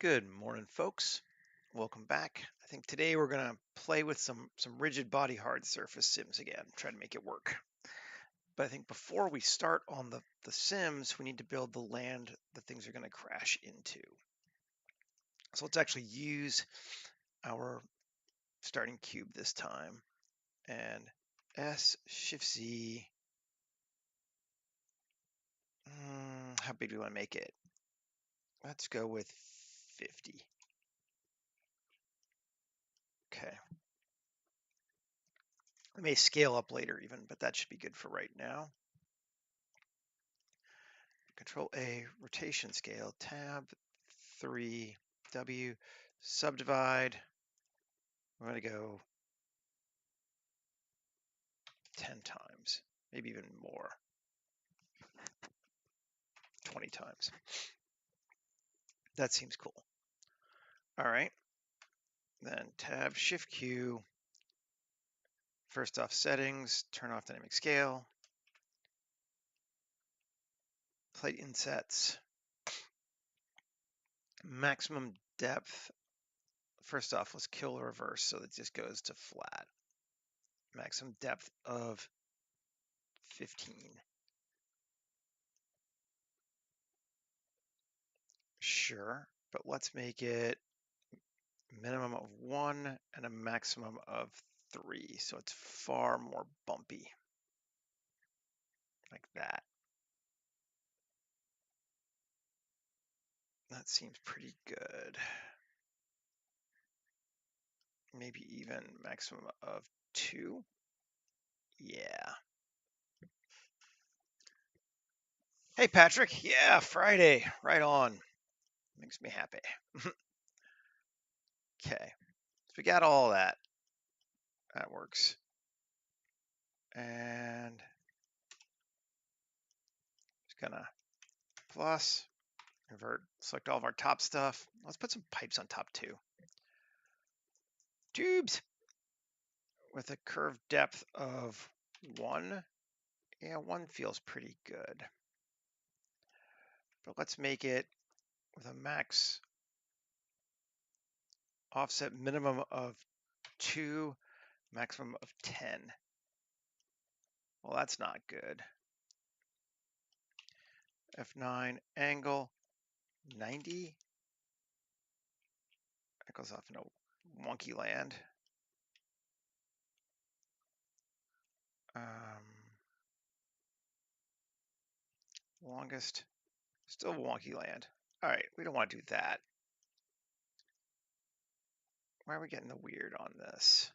Good morning, folks. Welcome back. I think today we're going to play with some rigid body hard surface sims again, try to make it work. But I think before we start on the sims, we need to build the land that things are going to crash into. So let's actually use our starting cube this time. And S, Shift Z. How big do we want to make it? Let's go with 50. Okay. I may scale up later even, but that should be good for right now. Control A, rotation scale, tab 3, W, subdivide. We're going to go 10 times, maybe even more, 20 times. That seems cool. All right, then tab Shift Q. First off, settings, turn off dynamic scale. Plate insets. Maximum depth. First off, let's kill the reverse so that just goes to flat. Maximum depth of 15. Sure, but let's make it minimum of 1 and a maximum of 3. So it's far more bumpy. Like that. That seems pretty good. Maybe even maximum of 2. Yeah. Hey, Patrick. Yeah, Friday. Right on. Makes me happy. Okay. So we got all that. That works. And just gonna plus, invert, select all of our top stuff. Let's put some pipes on top too. Tubes with a curved depth of 1. Yeah, 1 feels pretty good. But let's make it with a max offset minimum of 2, maximum of 10. Well, that's not good. F9 angle 90. That goes off in a wonky land. Longest, still wonky land. All right, we don't want to do that. Why are we getting the weird on this?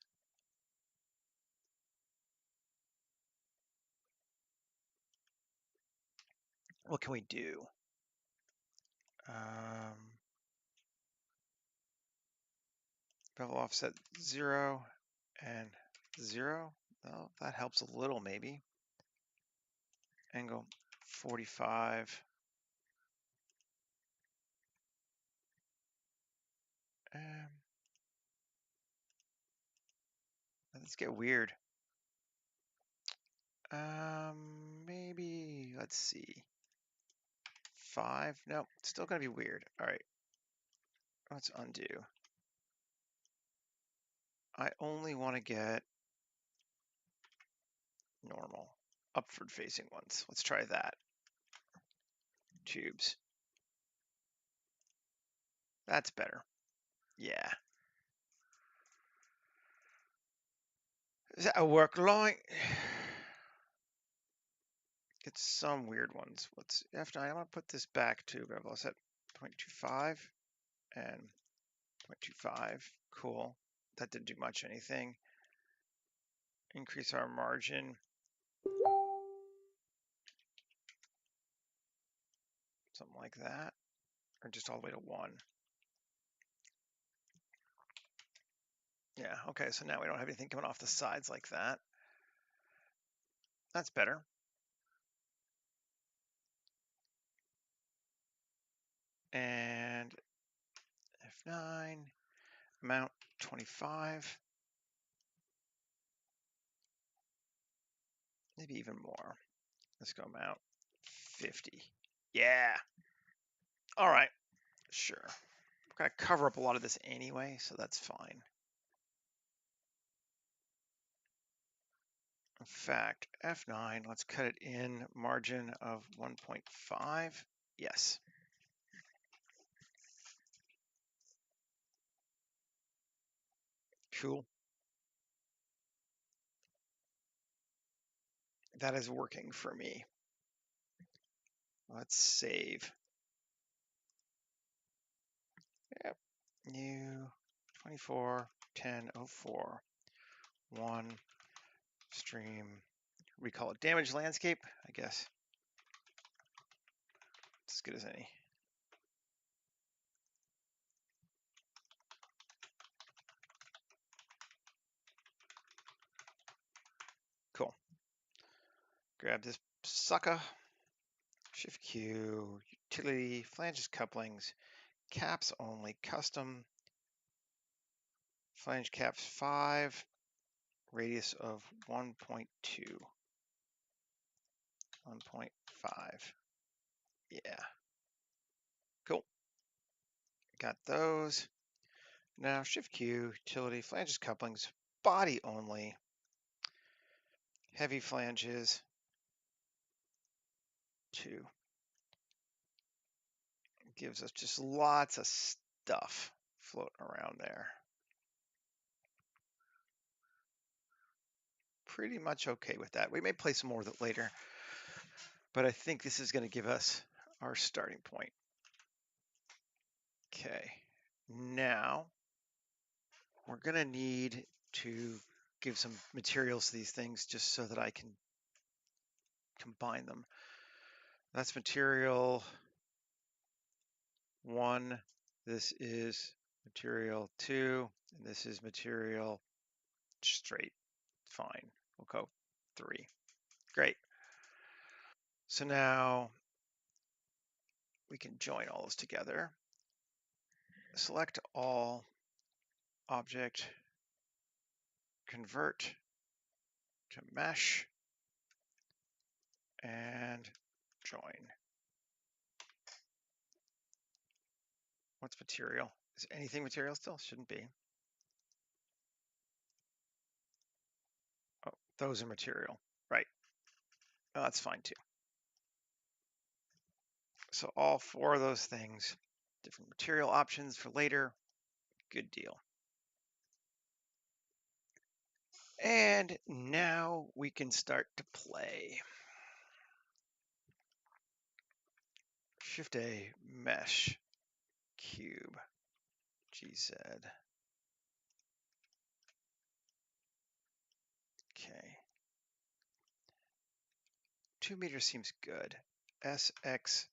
What can we do? Bevel offset 0 and 0. Well, that helps a little maybe. Angle 45. Let's get weird. Maybe, let's see. 5. No, it's still gonna be weird. All right, let's undo. I only want to get normal, upward facing ones. Let's try that. Tubes. That's better. Yeah. Is that a work line? Get some weird ones. What's F9? I'm gonna put this back to bevel set 0.25 and 0.25. Cool. That didn't do much anything. Increase our margin. Something like that. Or just all the way to 1. Yeah, okay, so now we don't have anything coming off the sides like that. That's better. And F9, amount 25. Maybe even more. Let's go amount 50. Yeah. All right, sure. We're going to cover up a lot of this anyway, so that's fine. In fact, F9, let's cut it in margin of 1.5. Yes. Cool. That is working for me. Let's save. Yep. New 24.10.04. 1 stream. We call it damage landscape, I guess. It's as good as any. Cool. Grab this sucker. Shift Q, utility, flanges, couplings, caps only, custom, flange caps 5, radius of 1.2. 1.5. Yeah. Cool. Got those. Now Shift Q, utility, flanges, couplings, body only, heavy flanges 2. Gives us just lots of stuff floating around there. Pretty much okay with that. We may play some more with it later, but I think this is going to give us our starting point. Okay, now we're going to need to give some materials to these things just so that I can combine them. That's material 1, this is material 2, and this is material straight. Fine, we'll go 3. Great. So now we can join all those together. Select all, object, convert to mesh, and join. What's material? Is anything material still? Shouldn't be. Oh, those are material, right? Oh, that's fine too. So all 4 of those things, different material options for later, good deal. And now we can start to play. Shift A, mesh, cube, GZ. Okay. 2 meters seems good. SX3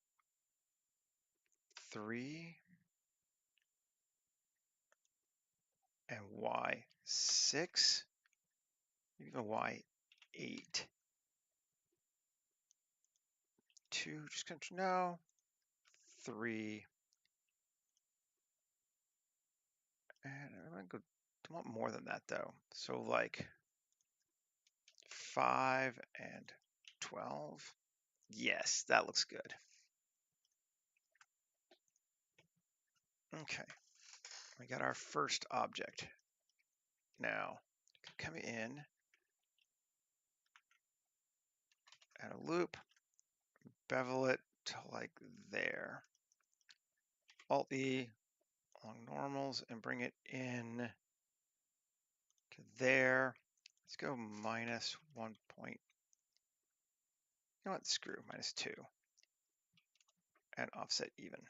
and Y6, even Y8. 2, just gonna, no, 3. And I'm gonna go, I want more than that though. So like 5 and 12. Yes, that looks good. Okay, we got our first object. Now, come in, add a loop, bevel it to like there. Alt-E along normals and bring it in to there. Let's go minus 1 point. You know what? Screw -2 and offset even.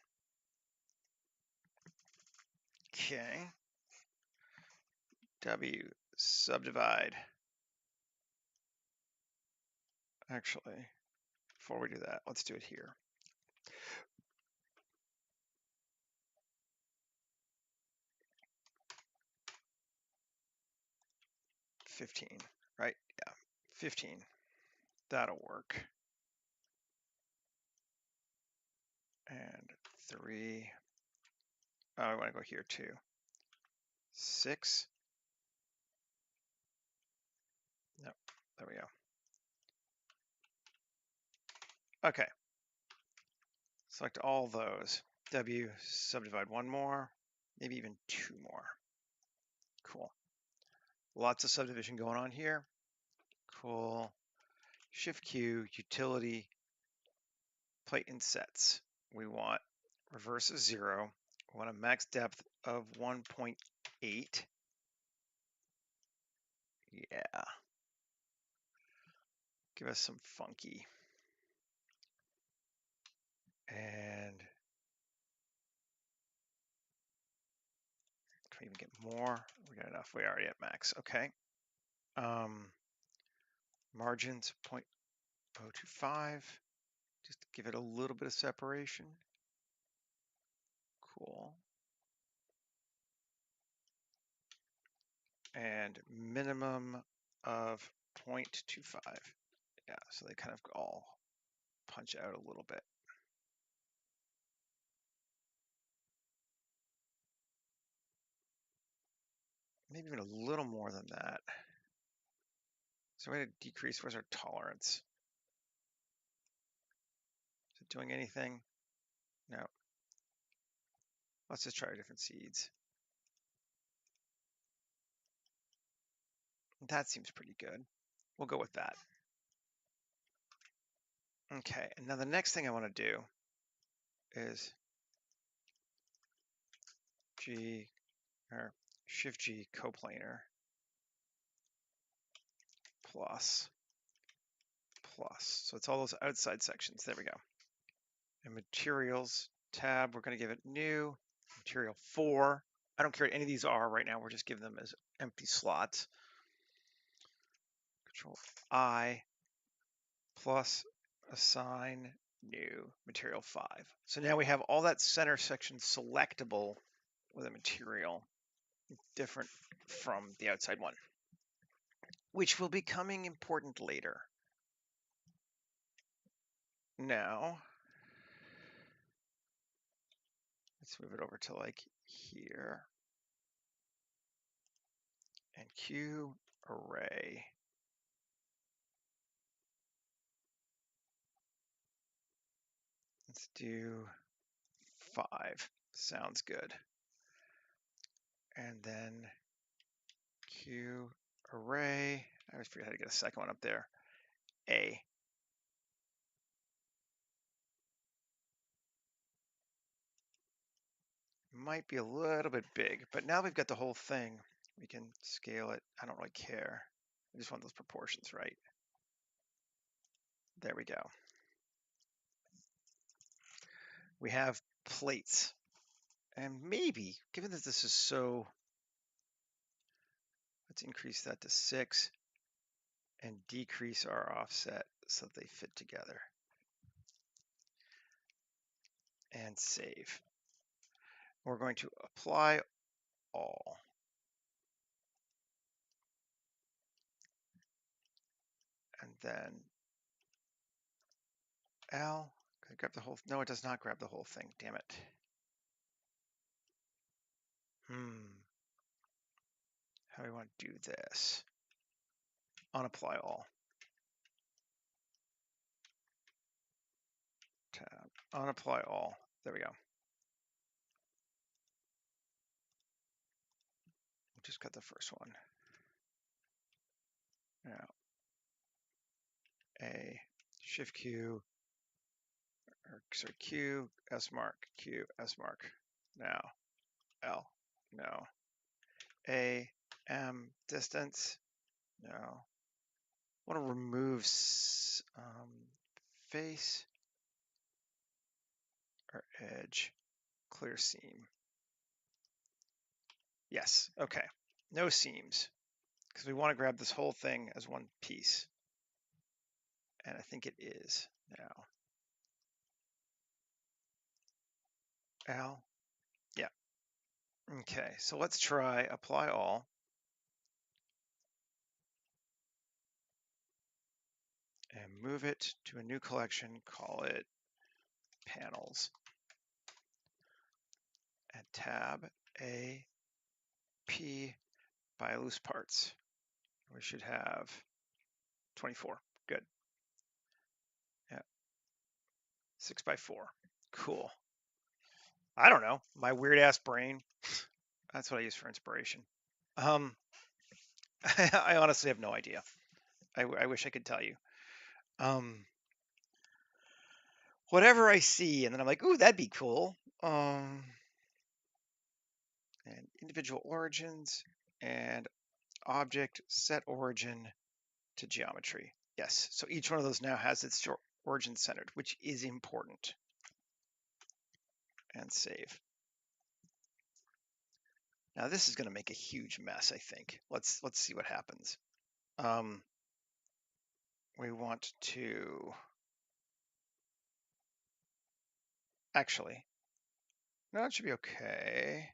Okay. W subdivide. Actually, before we do that, let's do it here. $15, right? Yeah, 15. That'll work. And 3. Oh, I want to go here too. 6. Nope. There we go. Okay. Select all those. W subdivide one more. maybe even 2 more. Cool. Lots of subdivision going on here. Cool. Shift Q, utility, plate and sets. We want reverse of 0. We want a max depth of 1.8. Yeah. Give us some funky. And can we even get more? We got enough. We already at max. Okay. Margins 0.025. Just to give it a little bit of separation. Cool. And minimum of 0.25. Yeah, so they kind of all punch out a little bit. Maybe even a little more than that. So we're going to decrease. Where's our tolerance? Is it doing anything? No. Let's just try different seeds. That seems pretty good. We'll go with that. Okay, and now the next thing I want to do is G or Shift G coplanar plus. So it's all those outside sections. There we go. And materials tab, we're going to give it new material 4. I don't care what any of these are right now. We're just giving them as empty slots. Control I plus assign new material 5. So now we have all that center section selectable with a material different from the outside one, which will be becoming important later. Now, let's move it over to like here. And Q array. Let's do 5. Sounds good. And then Q array. I always forget how to get a second one up there. A. Might be a little bit big, but now we've got the whole thing. We can scale it. I don't really care. I just want those proportions right. There we go. We have plates. And maybe, given that this is so, let's increase that to 6 and decrease our offset so that they fit together. And save. We're going to apply all. And then L, can I grab the whole, no, it does not grab the whole thing, damn it. How do we want to do this? Unapply all. Tab, unapply all, there we go. We just got the first one. Now, A, Shift Q, or sorry, Q, S mark, Q, S mark. Now, L, no. A, M, distance, no. I want to remove face or edge, clear seam. Yes, okay. No seams, because we want to grab this whole thing as one piece. And I think it is now. Al, yeah. Okay, so let's try apply all. And move it to a new collection, call it panels. And tab A, P by loose parts. We should have 24, good. Yeah, 6 by 4, cool. I don't know. My weird ass brain. That's what I use for inspiration. Um, I honestly have no idea. I wish I could tell you. Um, whatever I see, and then I'm like, ooh, that'd be cool. And individual origins and object set origin to geometry. Yes, so each one of those now has its origin centered, which is important. And save. Now this is going to make a huge mess, I think. Let's see what happens. We want to actually, no, it should be okay.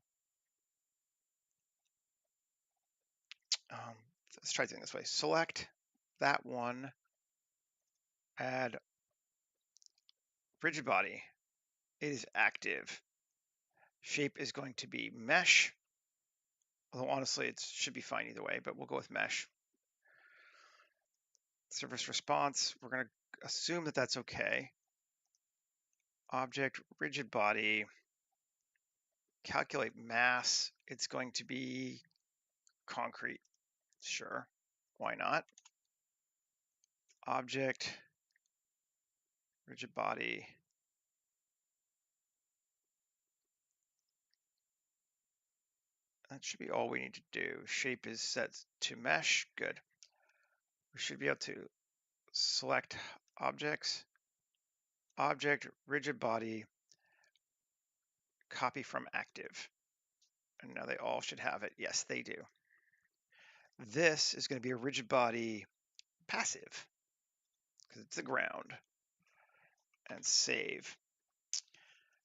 Let's try doing this way. Select that one, add rigid body. It is active. Shape is going to be mesh. Although honestly, it should be fine either way, but we'll go with mesh. Surface response, we're going to assume that that's okay. Object, rigid body, calculate mass. It's going to be concrete. Sure, why not? Object, rigid body. That should be all we need to do. Shape is set to mesh. Good. We should be able to select objects, object, rigid body, copy from active. And now they all should have it. Yes, they do. This is going to be a rigid body passive because it's the ground. And save.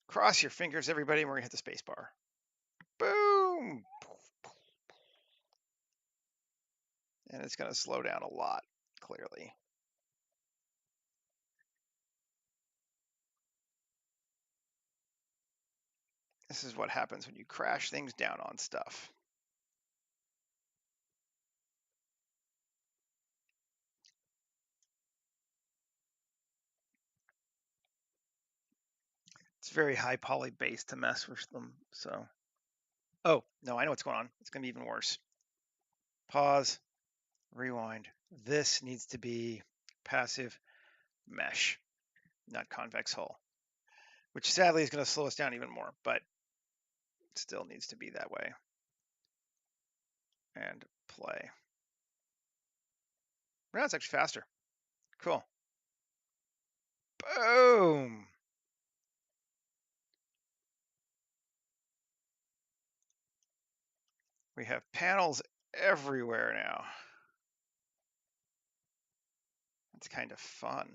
Cross your fingers, everybody, and we're going to hit the space bar. Boom! And it's going to slow down a lot, clearly. This is what happens when you crash things down on stuff. It's very high poly base to mess with them, so. Oh, no, I know what's going on. It's going to be even worse. Pause, rewind. This needs to be passive mesh, not convex hull, which sadly is going to slow us down even more, but it still needs to be that way. And play. Now it's actually faster. Cool. Boom. We have panels everywhere now. That's kind of fun.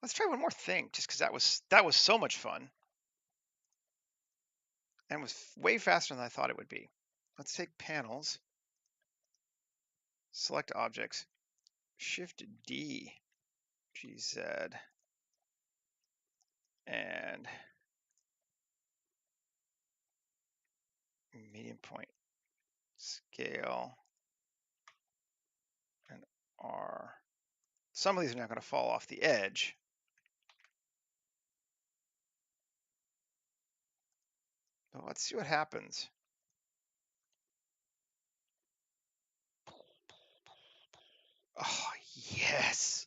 Let's try one more thing, just because that was so much fun, and was way faster than I thought it would be. Let's take panels, select objects, Shift D, GZ, and medium point, scale, and R. Some of these are not going to fall off the edge. But let's see what happens. Oh, yes.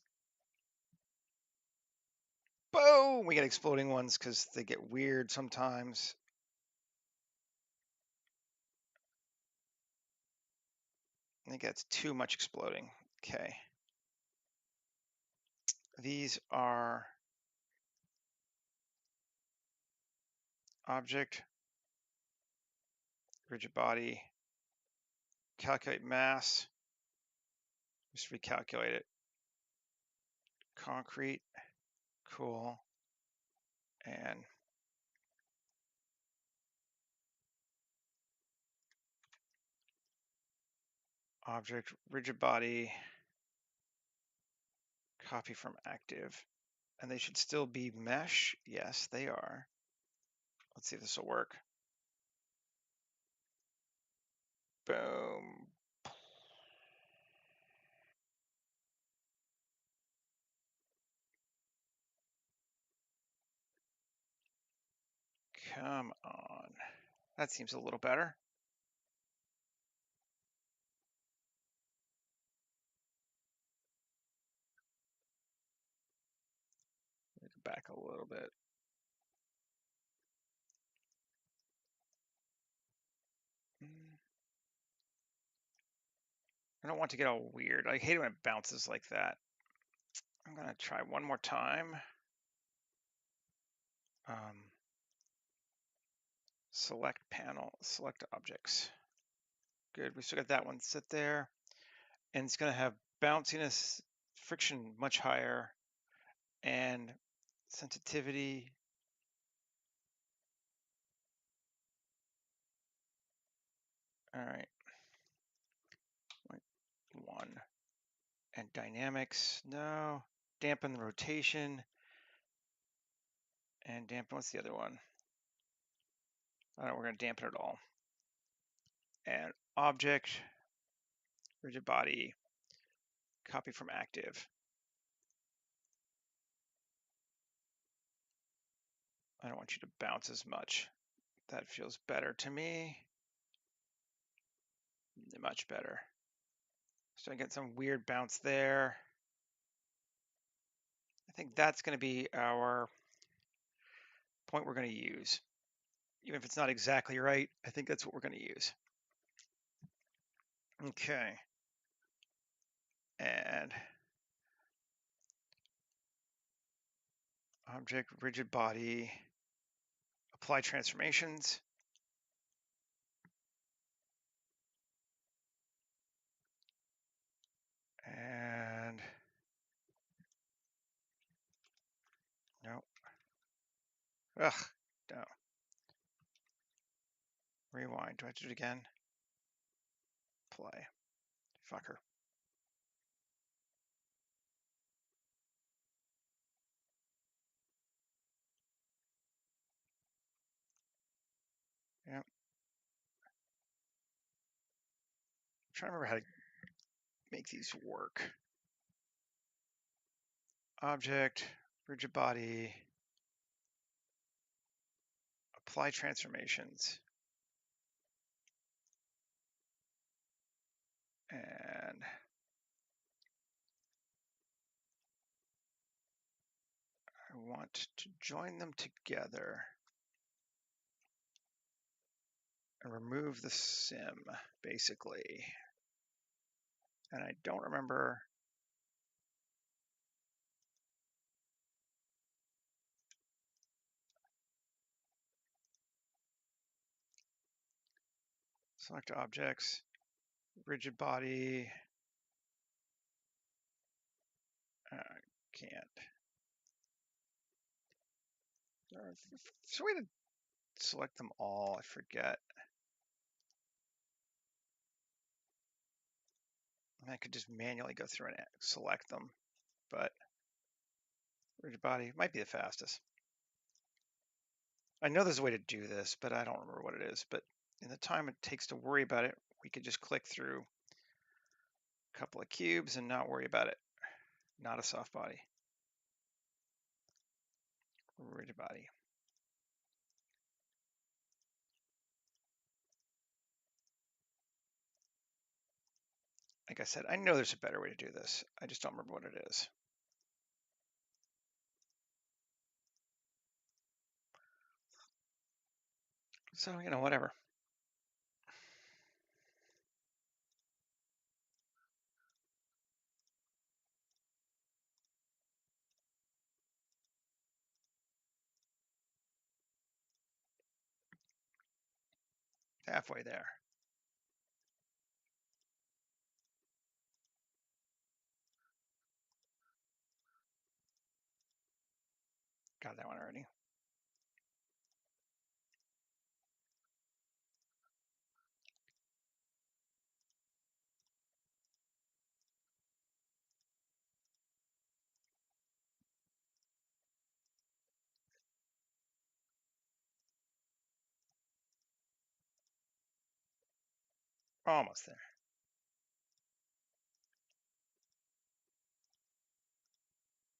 Boom! We get exploding ones because they get weird sometimes. I think that's too much exploding. Okay. These are object, rigid body, calculate mass. Just recalculate it. Concrete, cool, and object, rigid body, copy from active. And they should still be mesh. Yes, they are. Let's see if this will work. Boom. Come on. That seems a little better. Back a little bit. I don't want to get all weird. I hate it when it bounces like that. I'm gonna try one more time. Select panel, select objects. Good, we still got that one sit there. And it's gonna have bounciness, friction much higher, and sensitivity. All right, 1. And dynamics, no. Dampen the rotation. And dampen, what's the other one? All right, we're gonna dampen it all. And object, rigid body, copy from active. I don't want you to bounce as much. That feels better to me. Much better. So I get some weird bounce there. I think that's going to be our point we're going to use. Even if it's not exactly right, I think that's what we're going to use. Okay. And object, rigid body, apply transformations. And no. Ugh, no. Rewind. Do I have to do it again? Play. Fucker. Yep. I'm trying to remember how to make these work. Object, rigid body, apply transformations. And I want to join them together and remove the sim, basically. And I don't remember. Select objects, rigid body. Can't. There's a way to select them all. I forget. I could just manually go through and select them, but rigid body might be the fastest. I know there's a way to do this, but I don't remember what it is. But in the time it takes to worry about it, we could just click through a couple of cubes and not worry about it. Not a soft body. Rigid body. Like I said, I know there's a better way to do this. I just don't remember what it is. So, whatever. Halfway there. Got that one already. Almost there.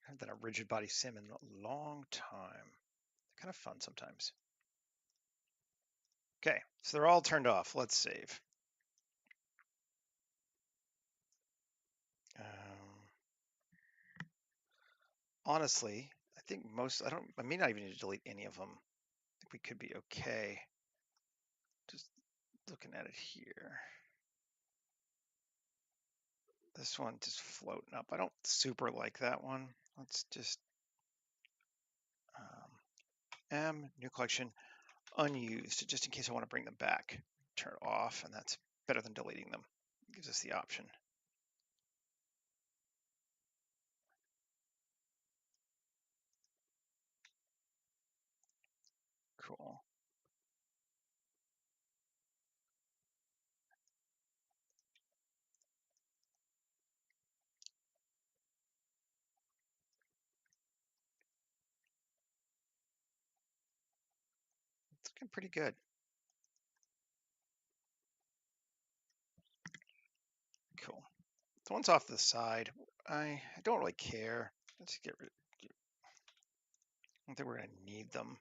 I haven't done a rigid body sim in a long time. Kind of fun sometimes. Okay, so they're all turned off. Let's save. Honestly, I think I may not even need to delete any of them. I think we could be okay. Just looking at it here. This one just floating up. I don't super like that one. Let's just new collection, unused, just in case I want to bring them back. Turn it off, and that's better than deleting them. It gives us the option. Cool. It's looking pretty good. Cool. The ones off the side, I don't really care. Let's get rid. I don't think we're gonna need them.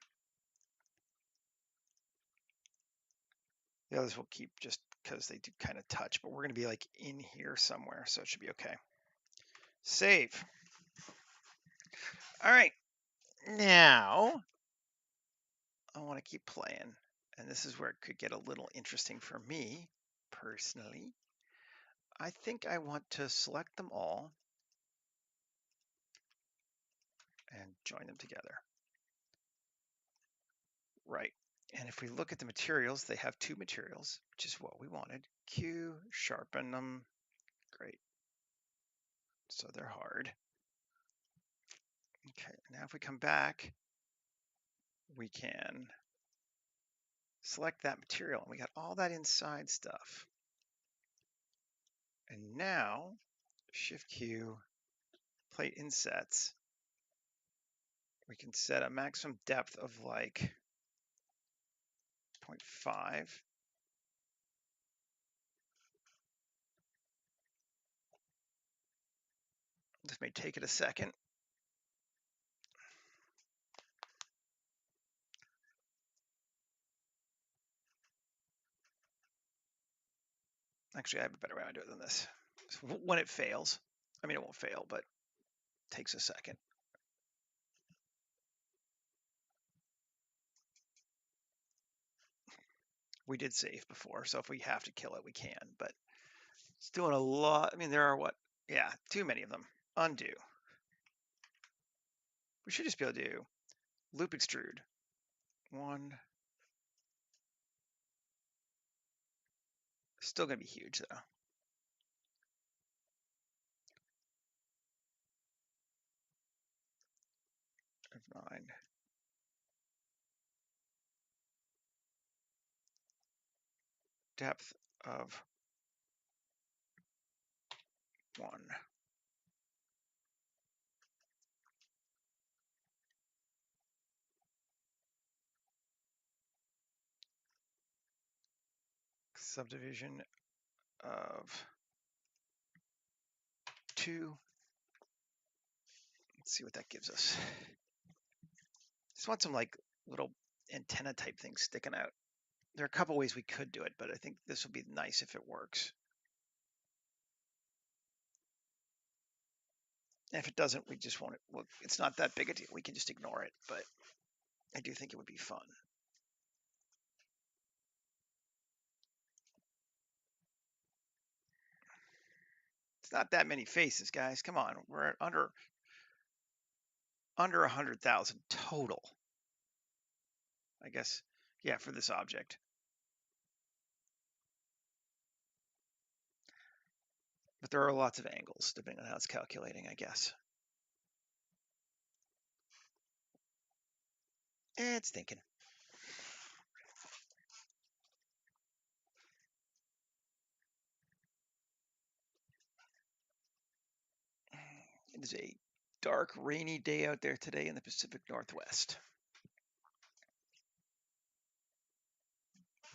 The others we'll keep just because they do kind of touch, but we're gonna be like in here somewhere, so it should be okay. Save. All right, now I want to keep playing, and this is where it could get a little interesting for me personally. I think I want to select them all and join them together. Right. And if we look at the materials, they have two materials, which is what we wanted. Q, sharpen them. Great. So they're hard. Okay, now if we come back, we can select that material, and we got all that inside stuff. And now, Shift Q, plate insets. We can set a maximum depth of like 0.5. This may take it a second. Actually, I have a better way to do it than this. So when it fails, I mean, it won't fail, but it takes a second. We did save before, so if we have to kill it, we can, but it's doing a lot. I mean, there are what? Yeah, too many of them. Undo. We should just be able to do loop extrude. One. Still going to be huge, though. F9. Depth of 1. Subdivision of 2. Let's see what that gives us. Just want some like little antenna type things sticking out. There are a couple ways we could do it, but I think this would be nice if it works. And if it doesn't, we just won't. Well, it's not that big a deal. We can just ignore it, but I do think it would be fun. It's not that many faces, guys. Come on, we're at under 100,000 total. I guess, yeah, for this object. But there are lots of angles depending on how it's calculating, I guess. It's thinking. It is a dark, rainy day out there today in the Pacific Northwest.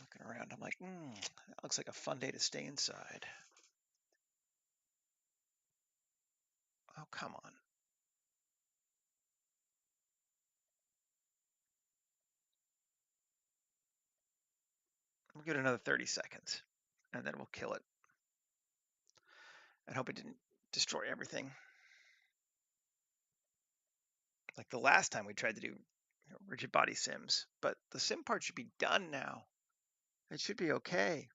Looking around, I'm like, that looks like a fun day to stay inside. Oh, come on. We'll give it another 30 seconds, and then we'll kill it. I hope it didn't destroy everything. Like the last time we tried to do rigid body sims, but the sim part should be done now. It should be okay.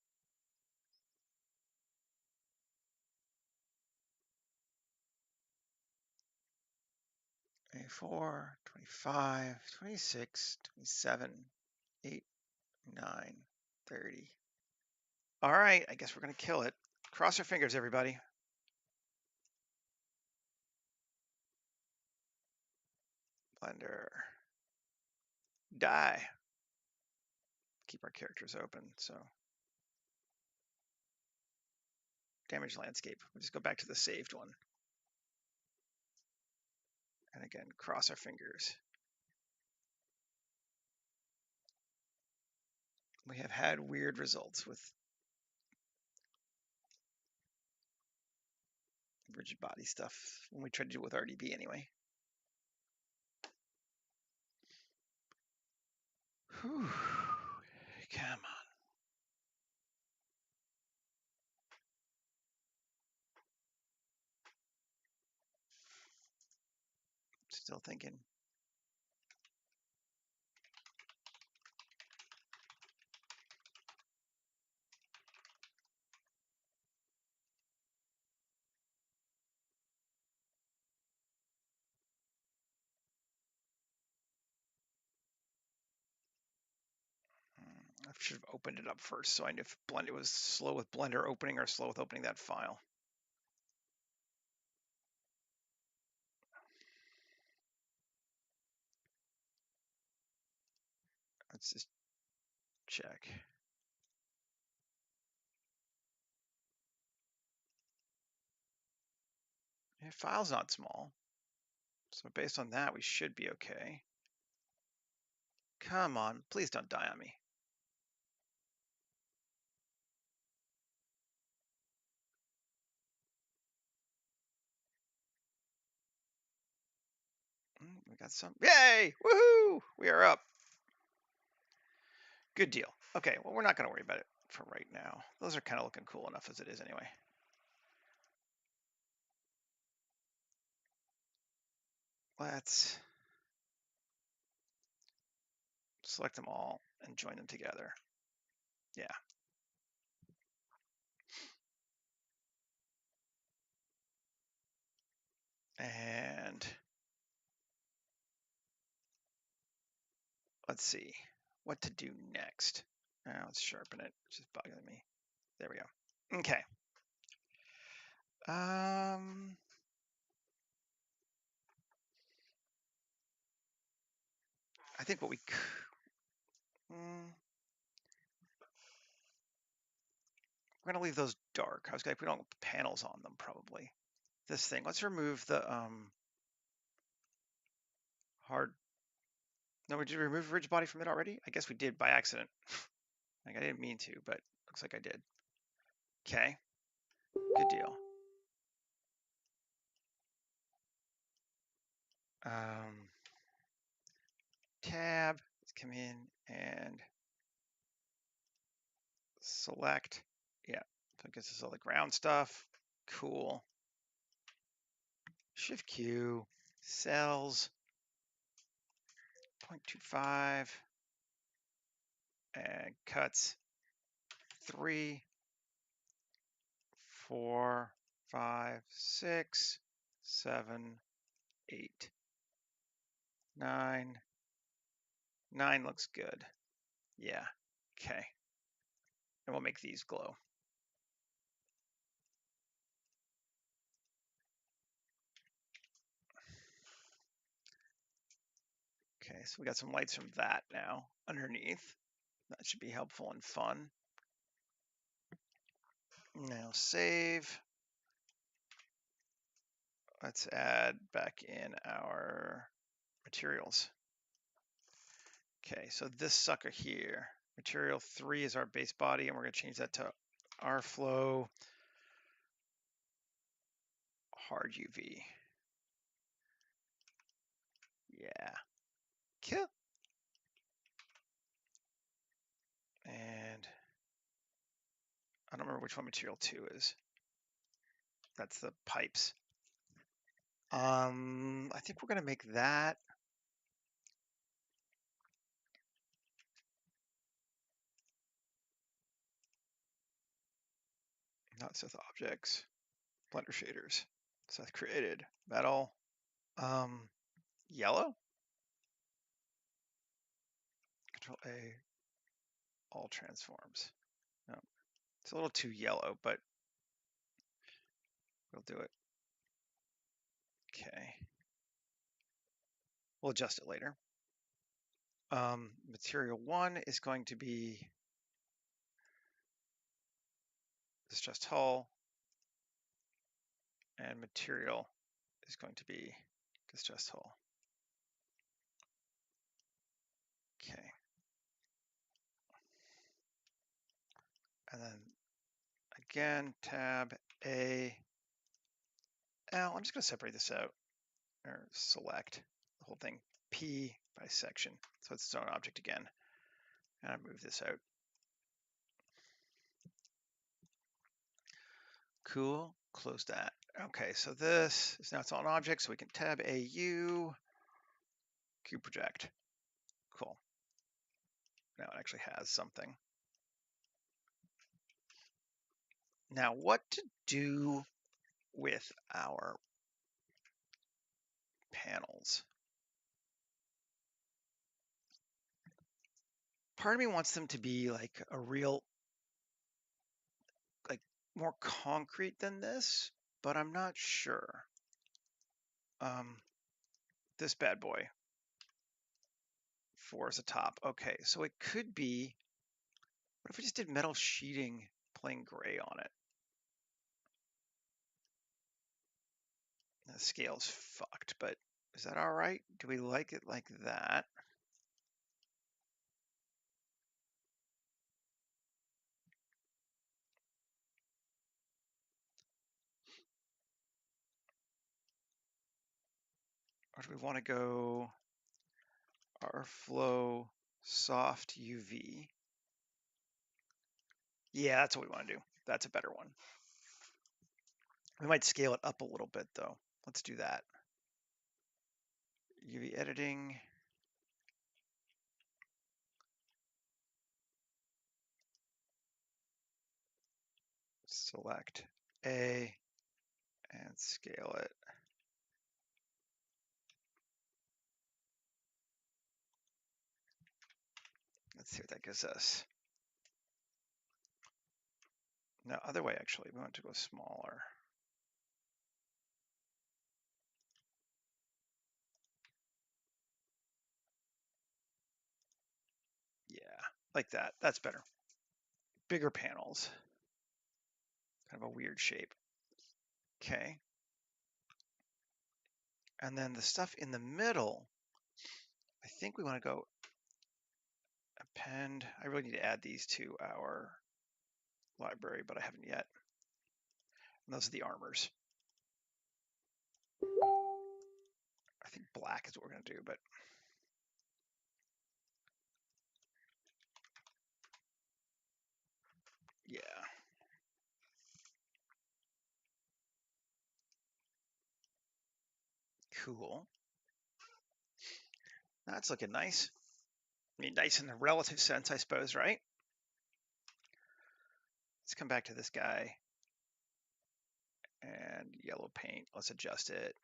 24, 25, 26, 27, 8, 9, 30. All right, I guess we're gonna kill it. Cross your fingers, everybody. Blender. Die. Keep our characters open, so. Damage landscape. We'll just go back to the saved one. And again, cross our fingers. We have had weird results with rigid body stuff when we tried to do it with RDB anyway. Whew. Come on. Still thinking. I should have opened it up first, so I knew if Blender was slow with Blender opening or slow with opening that file. Let's just check. Yeah, file's not small, so based on that, we should be okay. Come on, please don't die on me. We got some. Yay! Woohoo! We are up. Good deal. Okay, well, we're not going to worry about it for right now. Those are kind of looking cool enough as it is anyway. Let's select them all and join them together. Yeah. And let's see what to do next. Now let's sharpen it. It's just bugging me. There we go. Okay. I think what we we're gonna leave those dark. I was like, we don't put panels on them probably. This thing. Let's remove the hard. No, we did remove rigid body from it already. I guess we did by accident. Like I didn't mean to, but looks like I did. Okay. Good deal. Tab. Let's come in and select. Yeah. So it gets us all the ground stuff. Cool. Shift Q. Cells. 0.25. And cuts 3, 4, 5, 6, 7, 8, 9. 9 looks good. Yeah. Okay. And we'll make these glow. Okay, so we got some lights from that now underneath. That should be helpful and fun. Now save. Let's add back in our materials. Okay, so this sucker here, material 3 is our base body, and we're going to change that to our flow hard UV. Yeah. Kill. And I don't remember which one material 2 is. That's the pipes. I think we're going to make that. Not Seth objects. Blender shaders. Seth created. Metal. Yellow. Control A. All transforms. No, it's a little too yellow, but we'll do it. Okay. We'll adjust it later. Material 1 is going to be distressed hull, and material is going to be distressed hull. Okay. And then again, tab A, L. I'm just going to separate this out, or select the whole thing, P by section. So it's its own object again. And I move this out. Cool, close that. Okay, so this is now its own object, so we can tab AU, cube project. Cool. Now it actually has something. Now what to do with our panels? Part of me wants them to be like a real, like more concrete than this, but I'm not sure. This bad boy, 4 is a top. Okay, so it could be, what if we just did metal sheeting plain gray on it? The scale's fucked, but is that all right? Do we like it like that? Or do we want to go our flow soft UV? Yeah, that's what we want to do. That's a better one. We might scale it up a little bit though. Let's do that. UV editing. Select A and scale it. Let's see what that gives us. No, other way actually. We want to go smaller. Yeah, like that. That's better. Bigger panels. Kind of a weird shape. Okay. And then the stuff in the middle, I think we want to go append. I really need to add these to our library, but I haven't yet. And those are the armors. I think black is what we're going to do, but yeah. Cool. That's looking nice. I mean, nice in the relative sense, I suppose, right? Let's come back to this guy. And yellow paint, let's adjust it.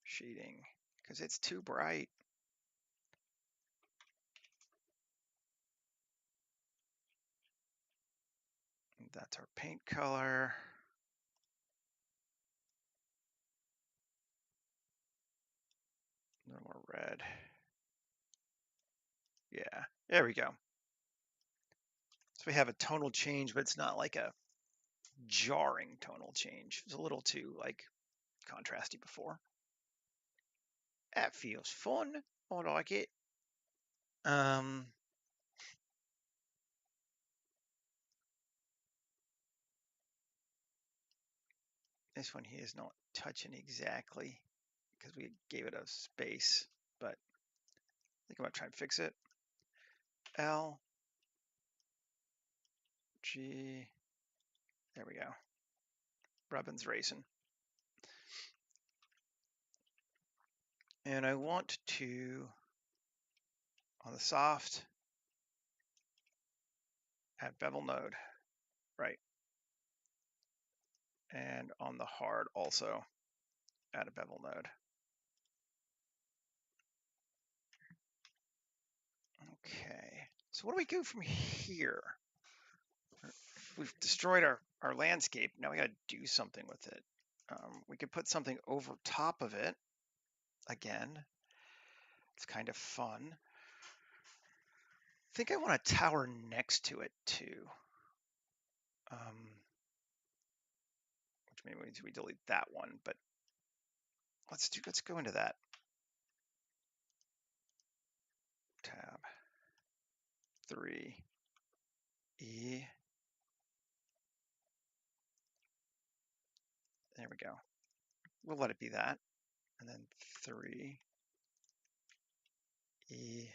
Shading, because it's too bright. That's our paint color. A little more red. Yeah, there we go. So we have a tonal change, but it's not like a jarring tonal change. It's a little too like contrasty before. That feels fun. I like it. This one here is not touching exactly because we gave it a space, but I think I'm gonna try and fix it. L, G, There we go. Rubbin's racing. And I want to, on the soft, add bevel node, right? And on the hard also, add a bevel node. Okay, so what do we do from here? We've destroyed our landscape. Now we got to do something with it. We could put something over top of it. Again, it's kind of fun. I think I want a tower next to it too. Which maybe means we delete that one, but let's go into that. Tab 3 E. There we go. We'll let it be that. And then 3 E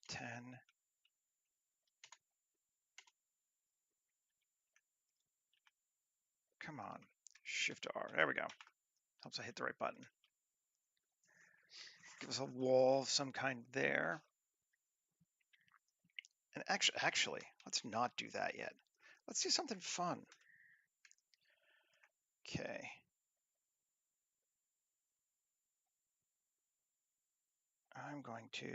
10. Come on. Shift R. There we go. Helps I hit the right button. Give us a wall of some kind there. And actually, let's not do that yet. Let's do something fun. Okay. I'm going to,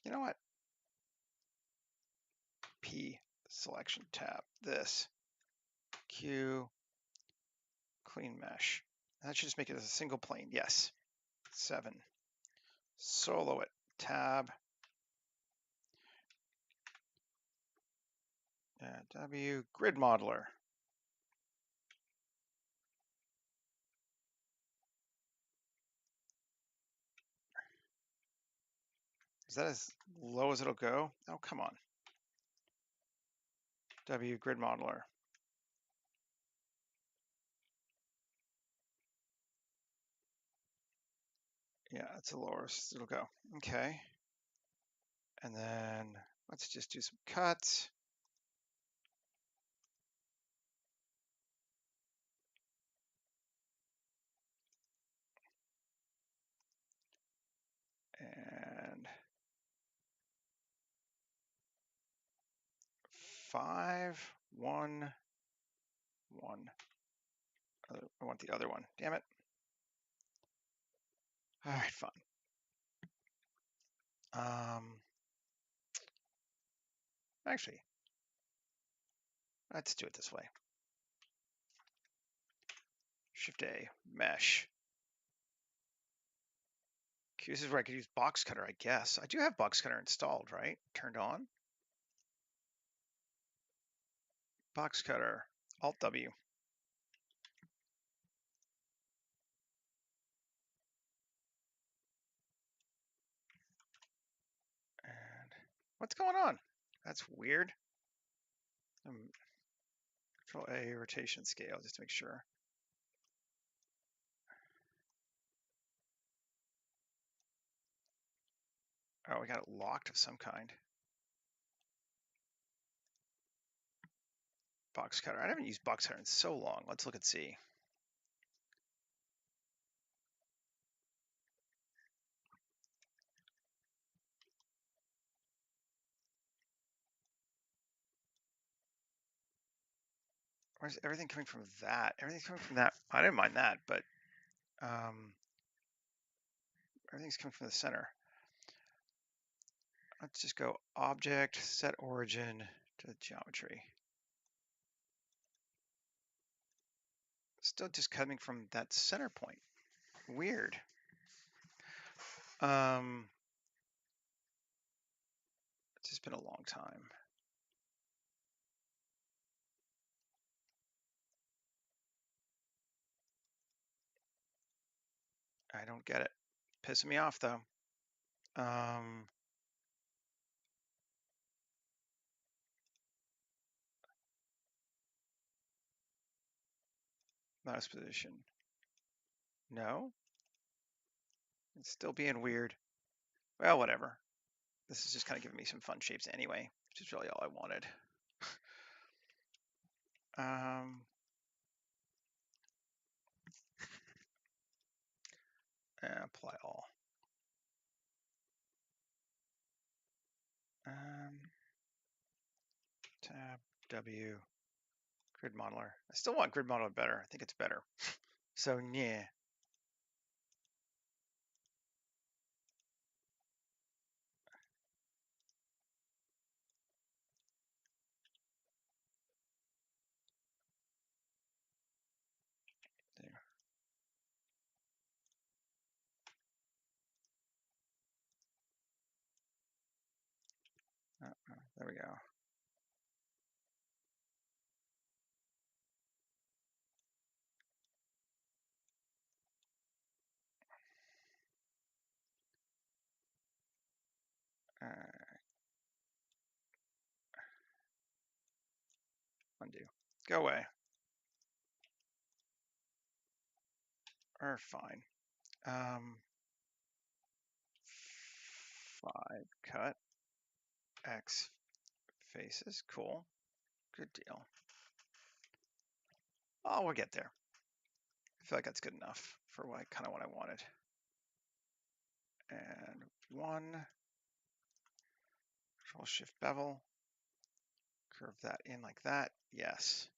you know what? P selection tab, this, Q, clean mesh. That should just make it as a single plane. Yes. 7. Solo it. Tab. W. Grid modeler. Is that as low as it'll go? Oh, come on. W. Grid modeler. Yeah, that's the lowest it'll go. Okay. And then let's just do some cuts. And 5, 1, 1. I want the other one. Damn it. All right, fine. Actually, let's do it this way. Shift A, mesh. Okay, this is where I could use box cutter, I guess. I do have box cutter installed, right? Turned on. Box cutter, Alt W. And what's going on? That's weird. Control A, rotation scale, just to make sure. Oh, we got it locked of some kind. Box cutter. I haven't used box cutter in so long. Let's look and see. Where's everything coming from that? Everything's coming from that. I didn't mind that, but everything's coming from the center. Let's just go object, set origin to geometry. Still just coming from that center point. Weird. It's just been a long time. I don't get it. Pissing me off though. Mouse position. No. It's still being weird. Well, whatever. This is just kind of giving me some fun shapes anyway, which is really all I wanted. Apply all. Tab W, grid modeler. I still want grid modeler better. I think it's better. So yeah. There. There we go. Undo. Go away. Or fine. 5 cut. X faces. Cool. Good deal. Oh, we'll get there. I feel like that's good enough for what kind of what I wanted. And 1. Control Shift bevel. Curve that in like that. Yes.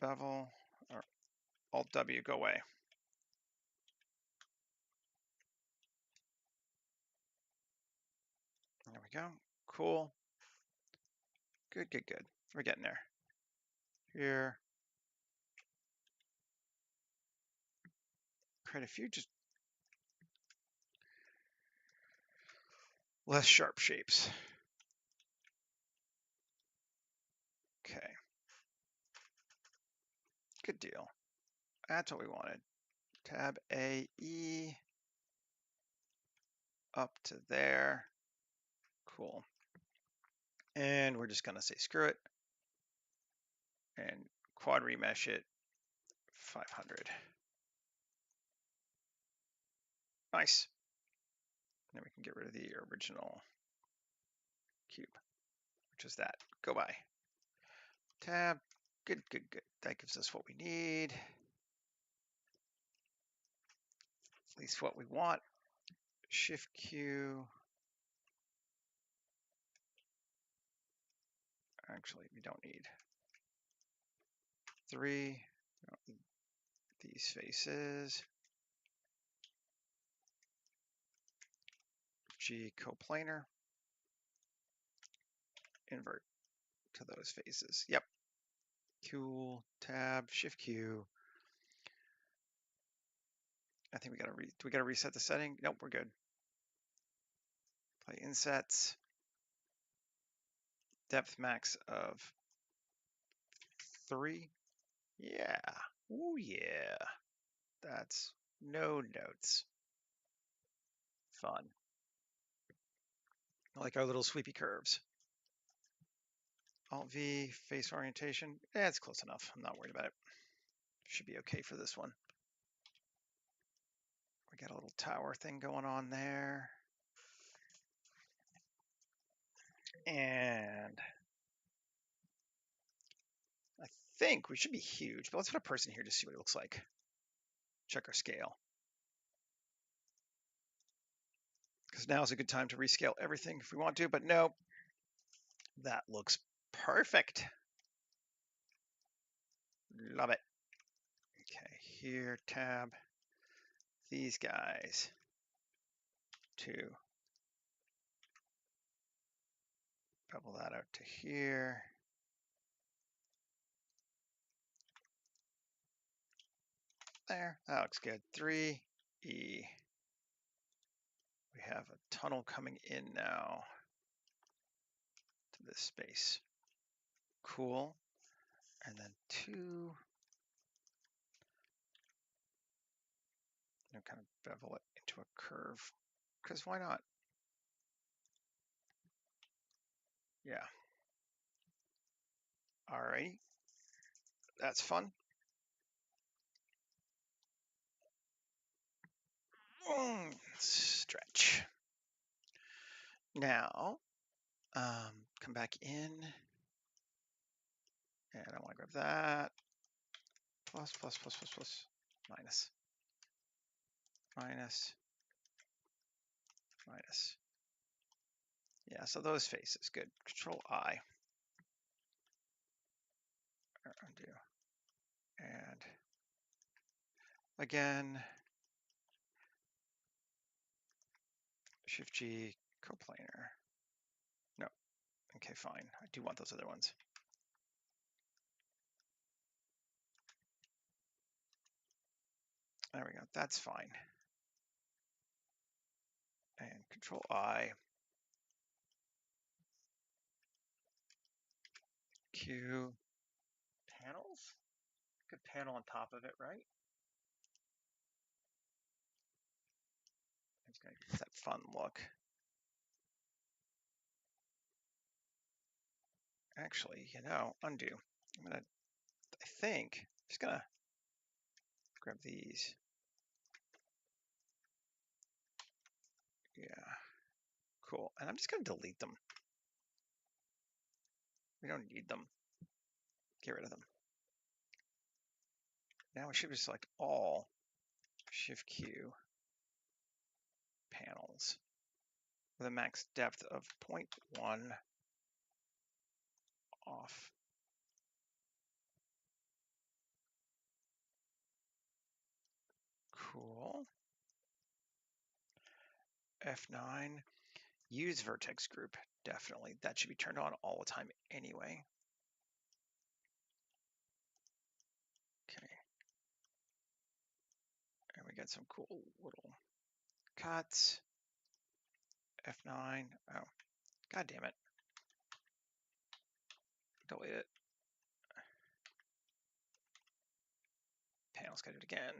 Bevel. Or Alt W. Go away. There we go. Cool. Good, good, good. We're getting there. Here. Create a few just less sharp shapes. Okay. Good deal. That's what we wanted. Tab A, E, up to there. Cool. And we're just gonna say screw it and quad remesh it 500. Nice. Then we can get rid of the original cube, which is that. Go by. Tab. Good, good, good. That gives us what we need. At least what we want. Shift Q. Actually, we don't need 3. We don't need these faces. G coplanar. Invert to those faces. Yep. Cool. Tab. Shift Q. I think we gotta reset the setting. Nope, we're good. Play insets. Depth max of 3. Yeah. Oh yeah. That's no notes. Fun. I like our little sweepy curves. Alt V, face orientation. It's close enough. I'm not worried about it. Should be okay for this one. We got a little tower thing going on there. And I think we should be huge, but let's put a person here to see what it looks like. Check our scale. Because now is a good time to rescale everything if we want to, but no, that looks perfect. Love it. Okay, here, tab, these guys, 2. Bevel that out to here. There, that looks good. 3, E. We have a tunnel coming in now to this space. Cool. And then 2. And kind of bevel it into a curve. Because why not? Yeah. Alrighty. That's fun. Stretch. Now, come back in, and I want to grab that. Plus, minus, minus, minus. Yeah, so those faces, good. Control I, or undo, and again, Shift G, coplanar. No, okay, fine. I do want those other ones. There we go, that's fine. And Control I, Q, panels? Good panel on top of it, right? It's gonna get that fun look. Actually, undo. I think, just gonna grab these. Yeah, cool. And I'm just gonna delete them. We don't need them. Get rid of them. Now we should select all Shift Q panels with a max depth of 0.1 off. Cool. F9, use vertex group. Definitely. That should be turned on all the time anyway. Okay. And we got some cool little cuts. F9. Oh, god damn it. Delete it. Panels, got it again.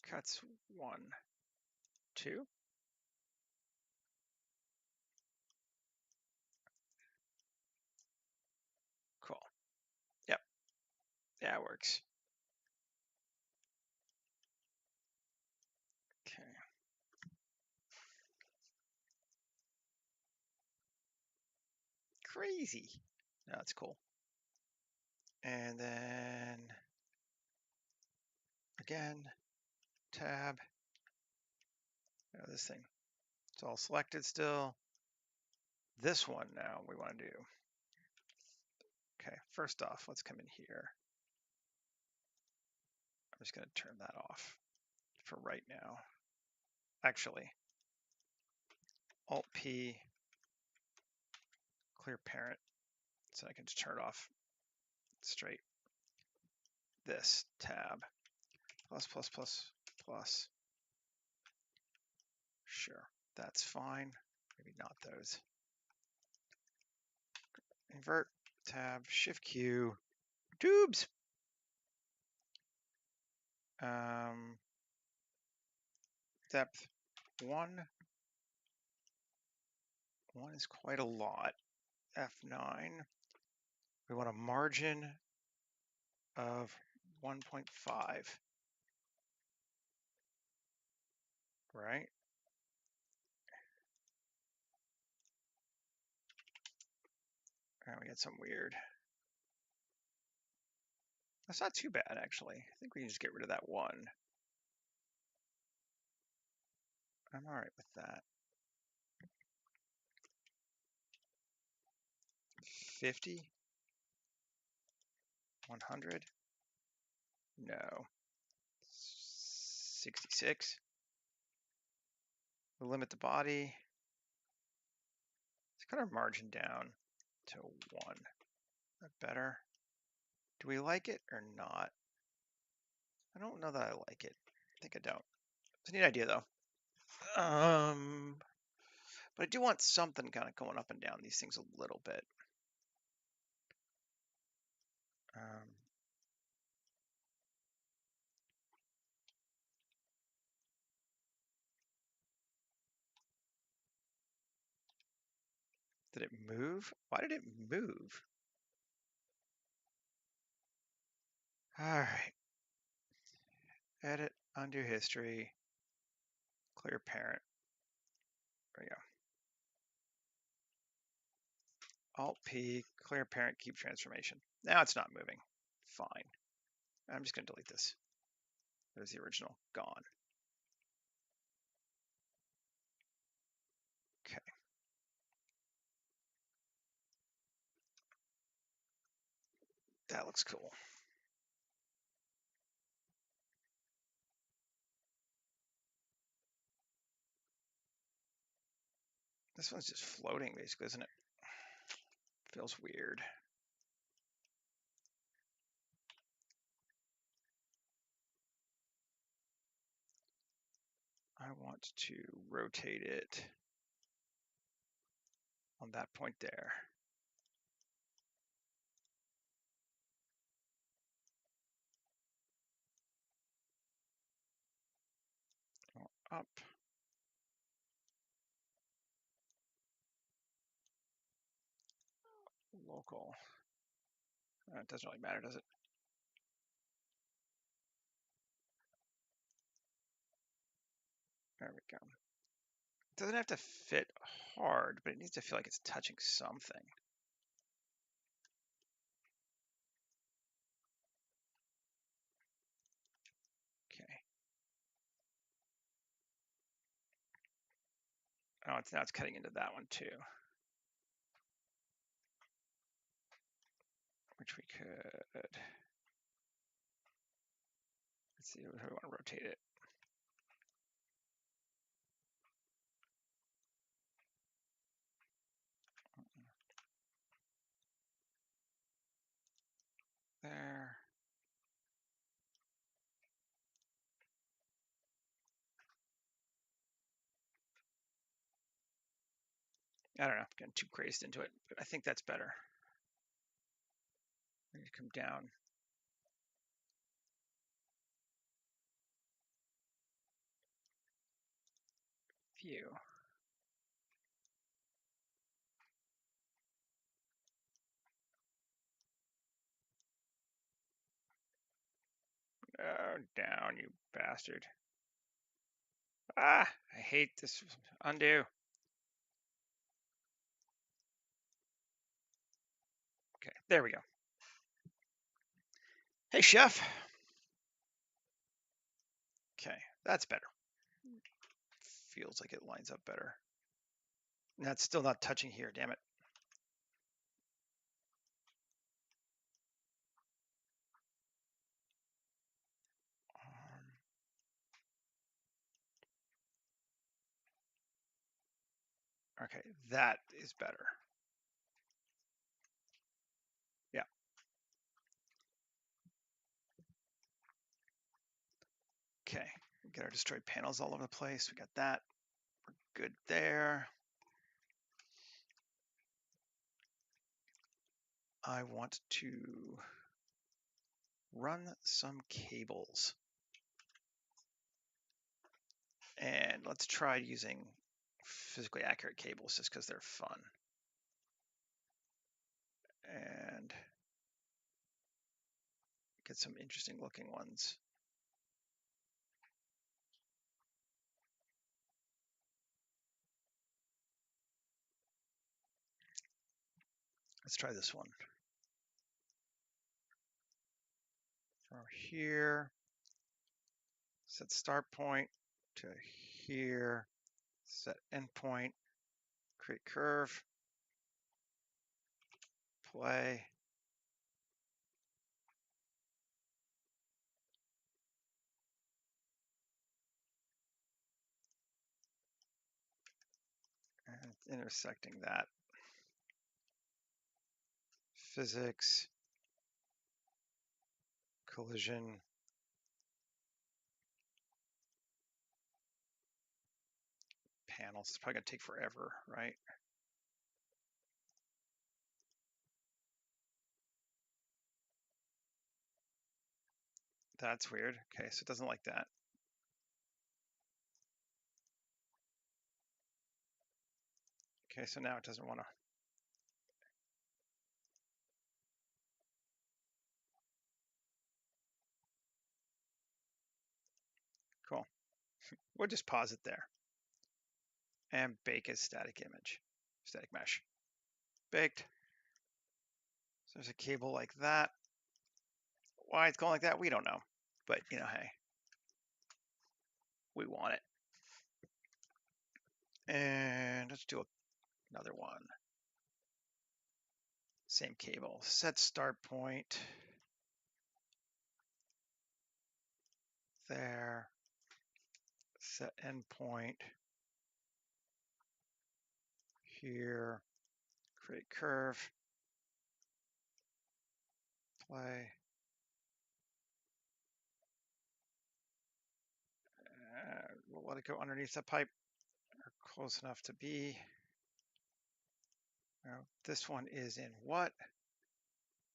Cuts 1, 2. Cool. Yep. Yeah, it works. Okay. Crazy. No, that's cool. And then again, tab. This thing. It's all selected still. This one now we want to do. Okay, first off, let's come in here. I'm just going to turn that off for right now. Actually, Alt-P, clear parent, so I can just turn it off straight. This tab, plus. Sure, that's fine. Maybe not those. Invert, tab, Shift Q, tubes. Depth 1. 1 is quite a lot. F9. We want a margin of 1.5. Right? And we get some weird. That's not too bad, actually. I think we can just get rid of that 1. I'm all right with that. 50? 100? No. 66? We'll limit the body. Let's cut our margin down to 1. Is that better? Do we like it or not? I don't know that I like it. I think I don't. It's a neat idea, though. But I do want something kind of going up and down these things a little bit. Did it move? Why did it move? All right. Edit, undo history, clear parent. There we go. Alt-P, clear parent, keep transformation. Now it's not moving. Fine. I'm just going to delete this. There's the original. Gone. Okay. That looks cool. This one's just floating, basically, isn't it? Feels weird. I want to rotate it on that point there. Up. Local. It doesn't really matter, does it? There we go. It doesn't have to fit hard, but it needs to feel like it's touching something. Okay. Oh, now it's cutting into that one too. Which we could. Let's see if we want to rotate it. There. I don't know, getting too crazed into it, but I think that's better. Maybe come down. View. Oh, down, you bastard. Ah, I hate this. Undo. Okay, there we go. Hey, chef. Okay, that's better. Feels like it lines up better. And that's still not touching here, damn it. Okay, that is better. Yeah. Okay, we got our destroyed panels all over the place. We got that. We're good there. I want to run some cables. And let's try using physically accurate cables just because they're fun. And get some interesting looking ones. Let's try this one. From here, set start point to here, set endpoint, create curve, play. And intersecting that. Physics, collision, panels. It's probably gonna take forever, right? That's weird. Okay, so it doesn't like that. Okay, so now it doesn't want to. Cool. We'll just pause it there. And bake a static image, static mesh. Baked. So there's a cable like that. Why it's going like that, we don't know. But, you know, hey, we want it. And let's do another one. Same cable. Set start point. There. Set endpoint. Here. Create curve. Play. We'll let it go underneath the pipe. Or close enough to be. Now, this one is in what?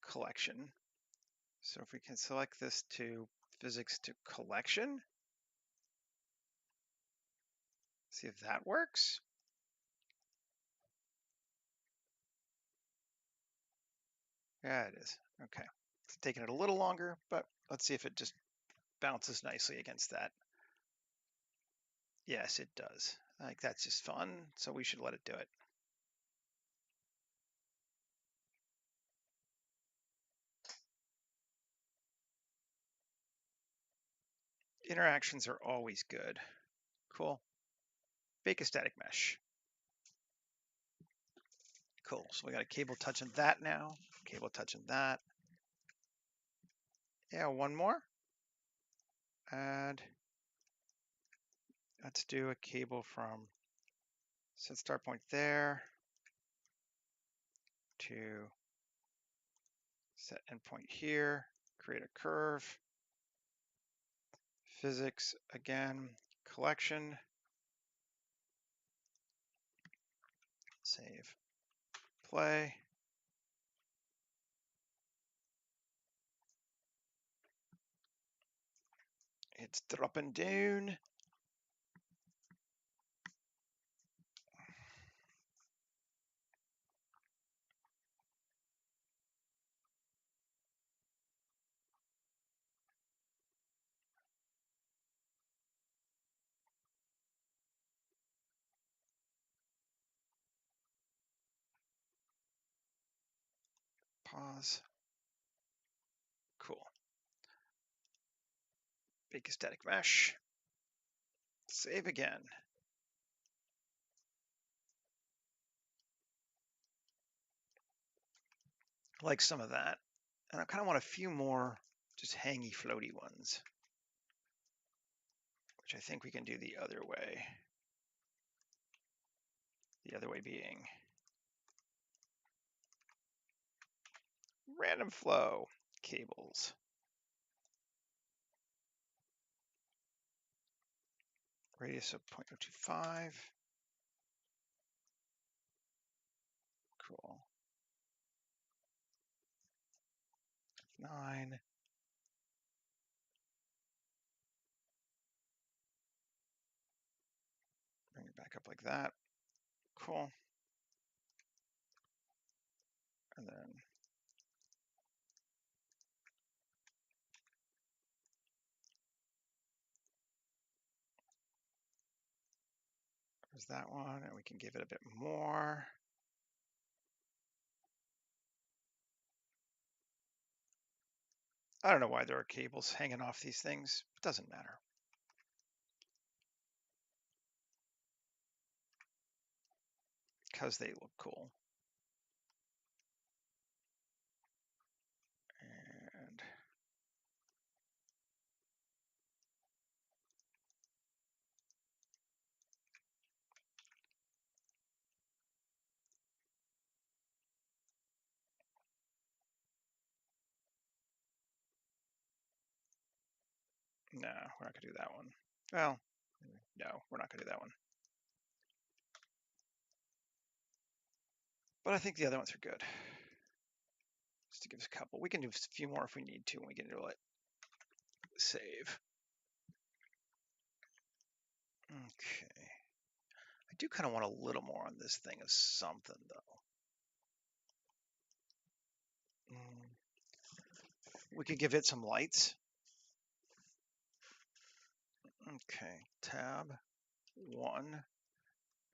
Collection. So if we can select this to physics to collection, see if that works. Yeah, it is. Okay. It's taking it a little longer, but let's see if it just bounces nicely against that. Yes, it does. Like that's just fun, so we should let it do it. Interactions are always good. Cool. Bake a static mesh. Cool. So we got a cable touching that now. Cable touching that. Yeah, one more. And let's do a cable from set start point there to set endpoint here. Create a curve. Physics again. Collection. Save. Play. It's dropping down. Pause. Cool. Bake a static mesh. Save again. Like some of that. And I kind of want a few more just hangy floaty ones, which I think we can do the other way. The other way being random flow cables. Radius of 0.025. Cool. 9. Bring it back up like that. Cool. And then there's that one, and we can give it a bit more. I don't know why there are cables hanging off these things. It doesn't matter. Because they look cool. And no, we're not gonna do that one. Well, no, we're not gonna do that one. But I think the other ones are good. Just to give us a couple. We can do a few more if we need to when we get into it. Save. Okay. I do kind of want a little more on this thing of something, though. We could give it some lights. Okay. Tab 1,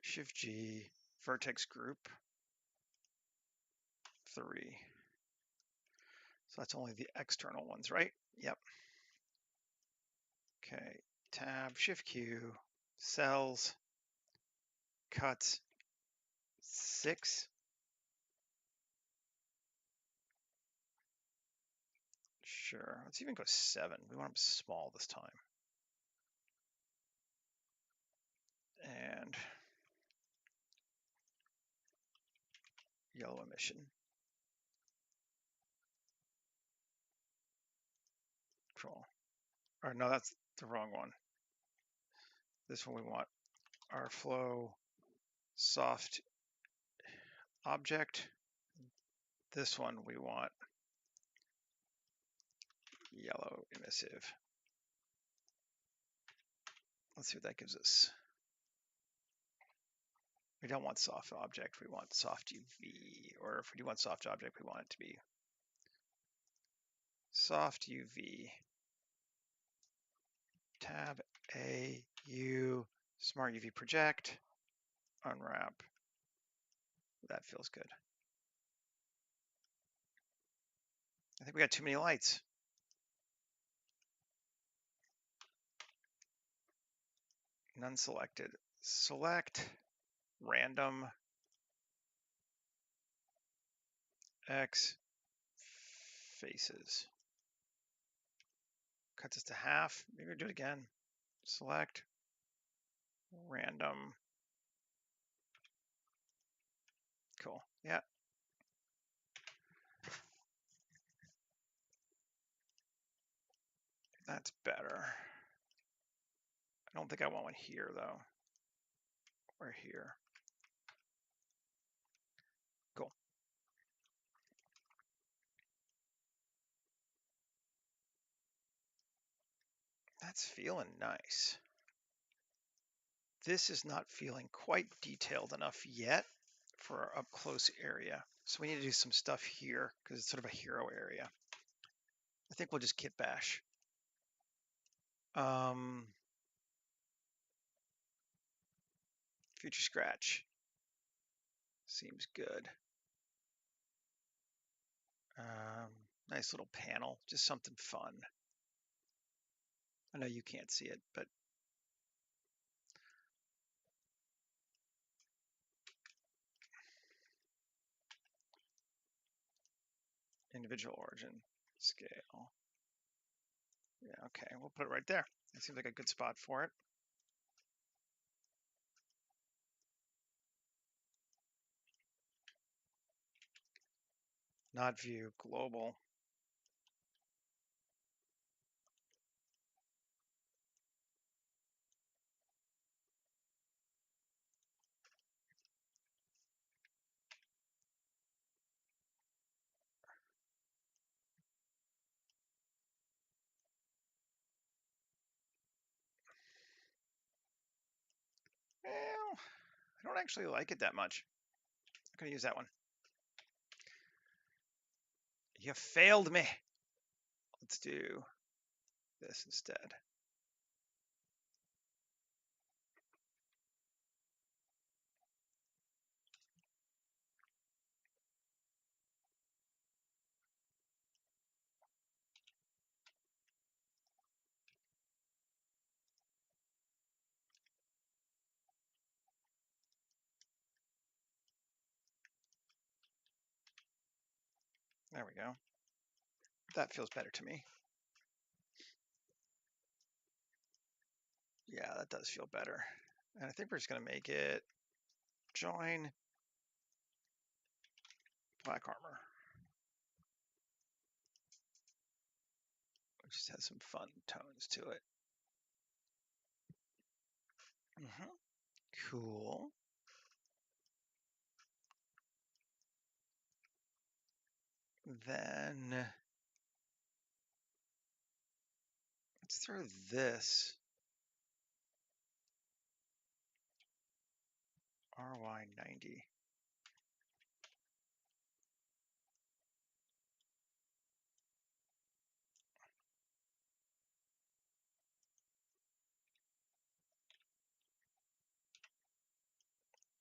Shift G, vertex group 3. So that's only the external ones, right? Yep. Okay, tab, shift Q, cells, cuts, 6. Sure, let's even go 7. We want them small this time. And yellow emission. Control. Or no, that's the wrong one. This one we want our flow soft object. This one we want yellow emissive. Let's see what that gives us. We don't want soft object, we want soft UV. Or if we do want soft object, we want it to be soft UV. Tab A U Smart UV project. Unwrap. That feels good. I think we got too many lights. None selected. Select random X faces. Cuts us to half. Maybe we'll do it again. Select random. Cool. Yeah. That's better. I don't think I want one here though. Or here. Cool. That's feeling nice. This is not feeling quite detailed enough yet for our up close area. So we need to do some stuff here because it's sort of a hero area. I think we'll just kit bash. Future scratch. Seems good. Nice little panel, just something fun. I know you can't see it, but individual origin scale. Yeah, okay, we'll put it right there. It seems like a good spot for it. Not view, global. Well, I don't actually like it that much. I'm gonna use that one. You failed me. Let's do this instead. There we go. That feels better to me. Yeah, that does feel better. And I think we're just gonna make it join black armor. Which just has some fun tones to it. Cool. Then let's throw this RY90.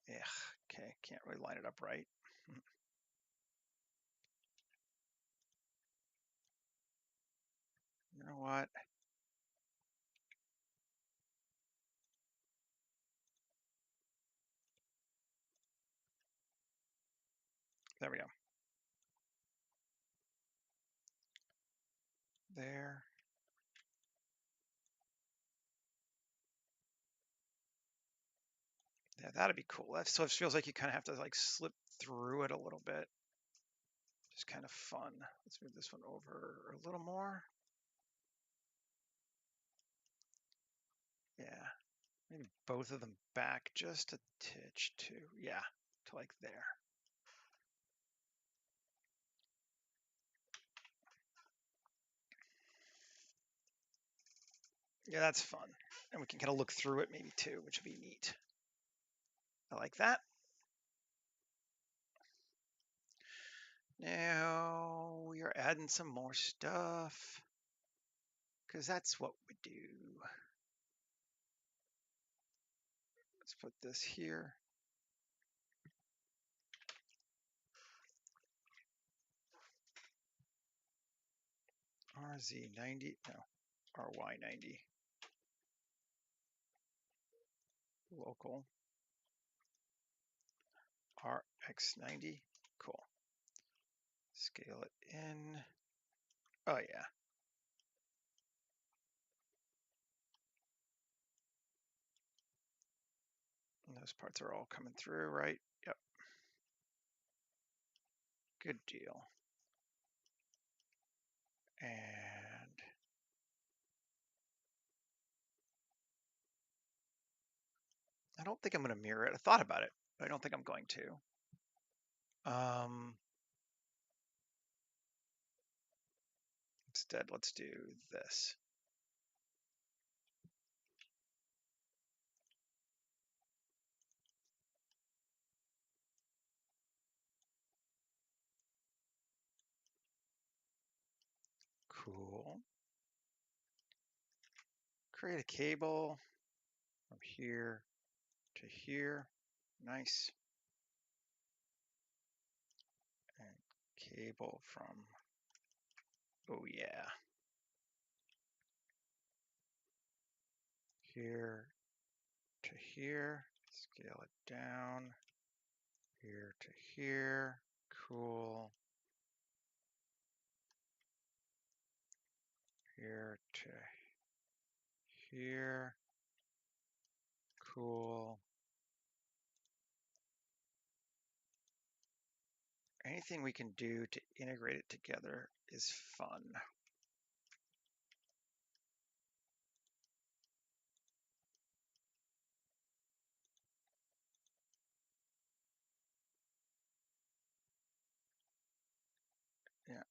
Ugh, okay, can't really line it up right. know what? There we go. There. Yeah, that'd be cool. So it feels like you kind of have to like slip through it a little bit. Just kind of fun. Let's move this one over a little more. Yeah, maybe both of them back just a titch too. Yeah, to like there. Yeah, that's fun. And we can kind of look through it maybe too, which would be neat. I like that. Now we are adding some more stuff because that's what we do. Let's put this here. RZ90, no, RY90. Local. RX90, cool. Scale it in. Oh yeah. And those parts are all coming through, right? Yep. Good deal. And I don't think I'm going to mirror it. I thought about it, but I don't think I'm going to. Instead, let's do this. Cool. Create a cable from here to here. Nice. And cable from, oh yeah, here to here. Scale it down. Here to here. Cool. Here to here. Cool. Anything we can do to integrate it together is fun. Yeah.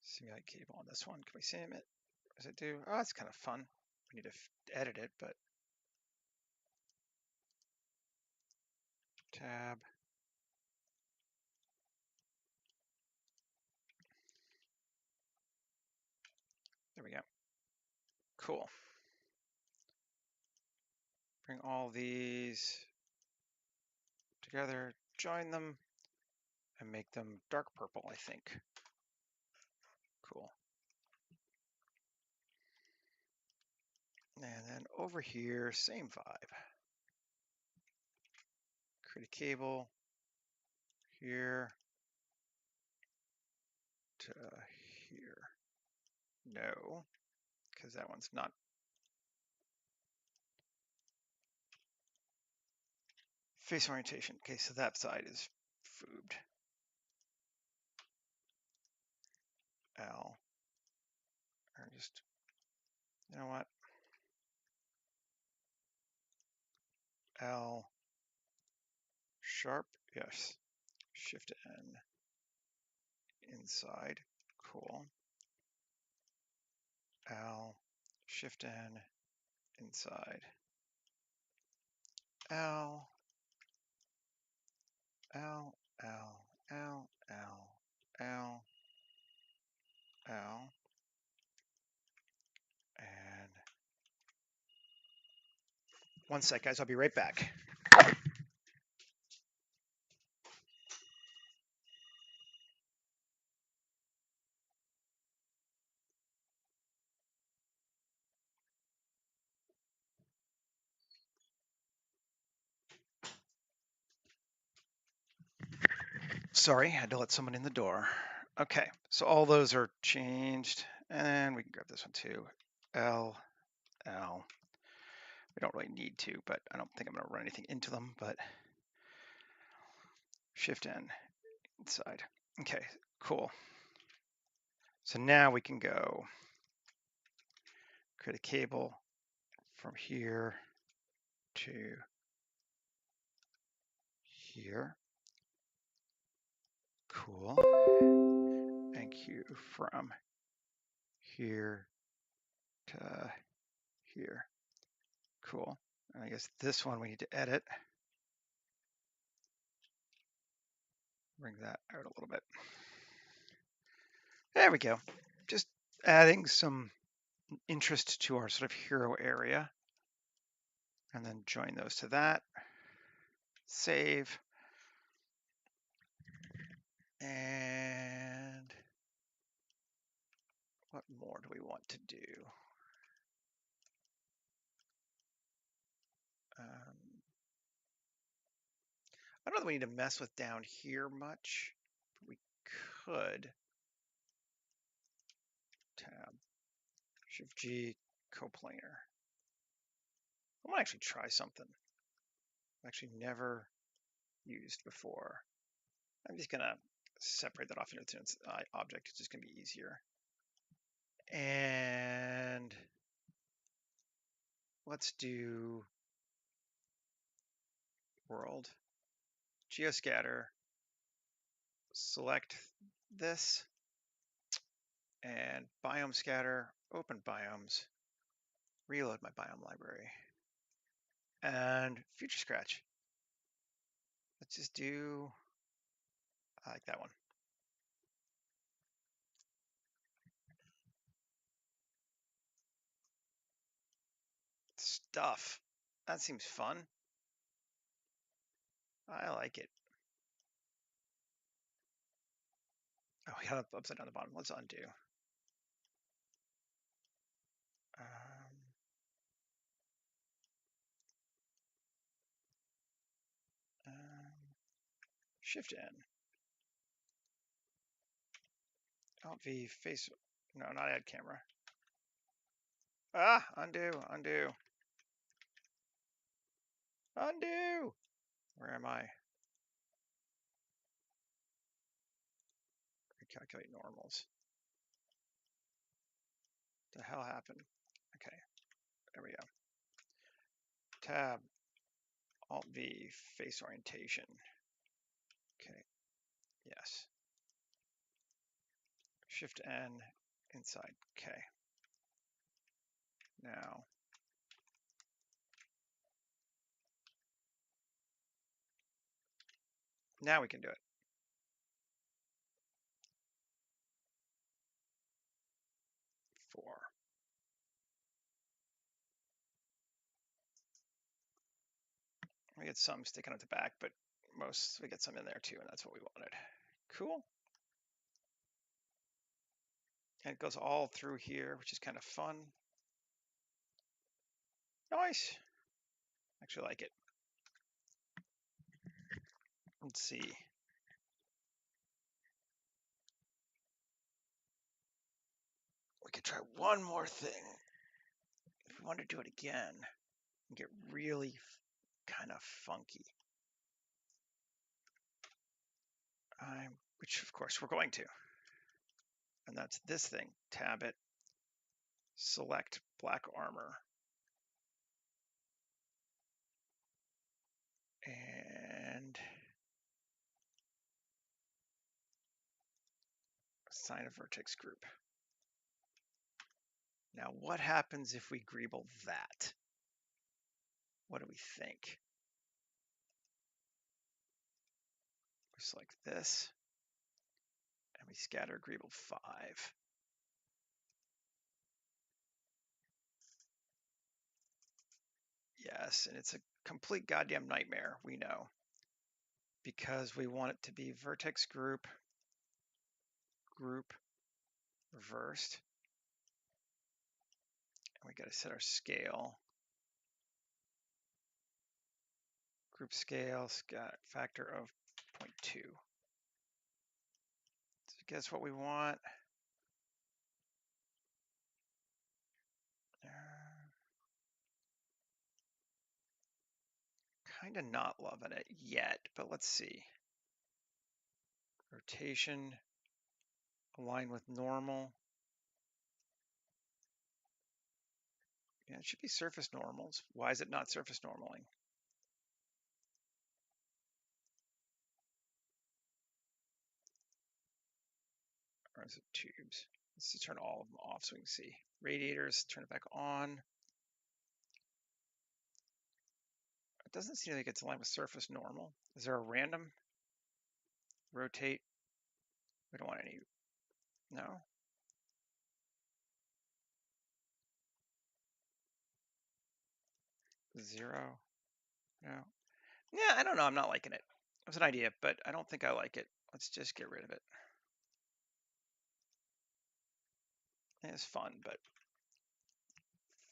Simulate cable on this one. Can we sim it? What does it do? Oh, it's kind of fun. We need to edit it, but tab. There we go. Cool. Bring all these together, join them, and make them dark purple, I think. Cool. And then over here, same vibe. Create a cable here to here. No, because that one's not. Face orientation. Okay, so that side is foobed. L. Or just, you know what? L. Sharp. Yes. Shift N. Inside. Cool. L. Shift N. Inside. L. L. L. L. L. L. L. And one sec, guys. I'll be right back. sorry, had to let someone in the door. Okay, so all those are changed, and we can grab this one too. L, L. We don't really need to, but I don't think I'm going to run anything into them, but Shift N inside. Okay, cool. So now we can go create a cable from here to here. Cool. And Q from here to here. Cool. And I guess this one we need to edit. Bring that out a little bit. There we go. Just adding some interest to our sort of hero area. And then join those to that. Save. And what more do we want to do? I don't know that we need to mess with down here much, but we could. Tab, Shift G, coplanar. I want to actually try something I've actually never used before. I'm just gonna separate that off into its object. It's just gonna be easier. And let's do world, geoscatter, select this, and biome scatter, open biomes, reload my biome library, and future scratch. Let's just do, I like that one. Stuff. That seems fun. I like it. Oh, we got upside down the bottom. Let's undo. Shift N. Alt V, face, no, not add camera. Ah, undo, undo. Undo! Where am I? Recalculate normals. What the hell happened? Okay, there we go. Tab, Alt V, face orientation. Okay, yes. Shift N, inside, okay. Now we can do it. We get some sticking at the back, but most we get some in there too, and that's what we wanted. Cool. And it goes all through here, which is kind of fun. Nice. Actually like it. Let's see. We could try one more thing. If we want to do it again and get really kind of funky. Which of course we're going to. And that's this thing. Tab it. Select black armor. And assign a vertex group. Now, what happens if we greeble that? What do we think? We select this, and we scatter greeble 5. Yes, and it's a complete goddamn nightmare, we know, because we want it to be vertex group, reversed. And we got to set our scale. Group scale, factor of 0.2. guess what we want. Kind of not loving it yet, but let's see. Rotation, align with normal. Yeah, it should be surface normals. Why is it not surface normaling? Or is it tubes? Let's just turn all of them off so we can see. Radiators, turn it back on. It doesn't seem like it's aligned with surface normal. Is there a random? Rotate. We don't want any. No. Zero. No. Yeah, I don't know. I'm not liking it. It was an idea, but I don't think I like it. Let's just get rid of it. It's fun, but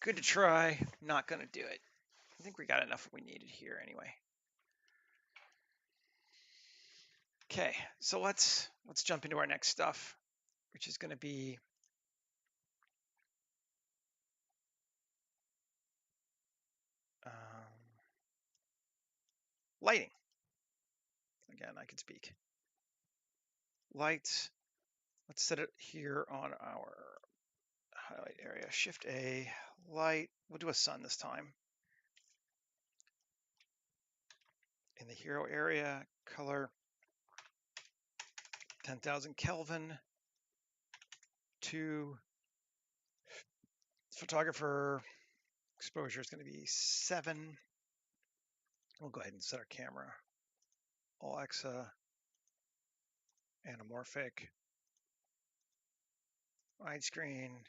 good to try. Not going to do it. I think we got enough we needed here anyway. Okay, so let's jump into our next stuff, which is going to be lighting. Again, I can speak. Lights. Let's set it here on our highlight area. Shift A, light. We'll do a sun this time. In the hero area, color 10,000 Kelvin. To photographer, exposure is going to be 7. We'll go ahead and set our camera. Alexa, anamorphic, widescreen.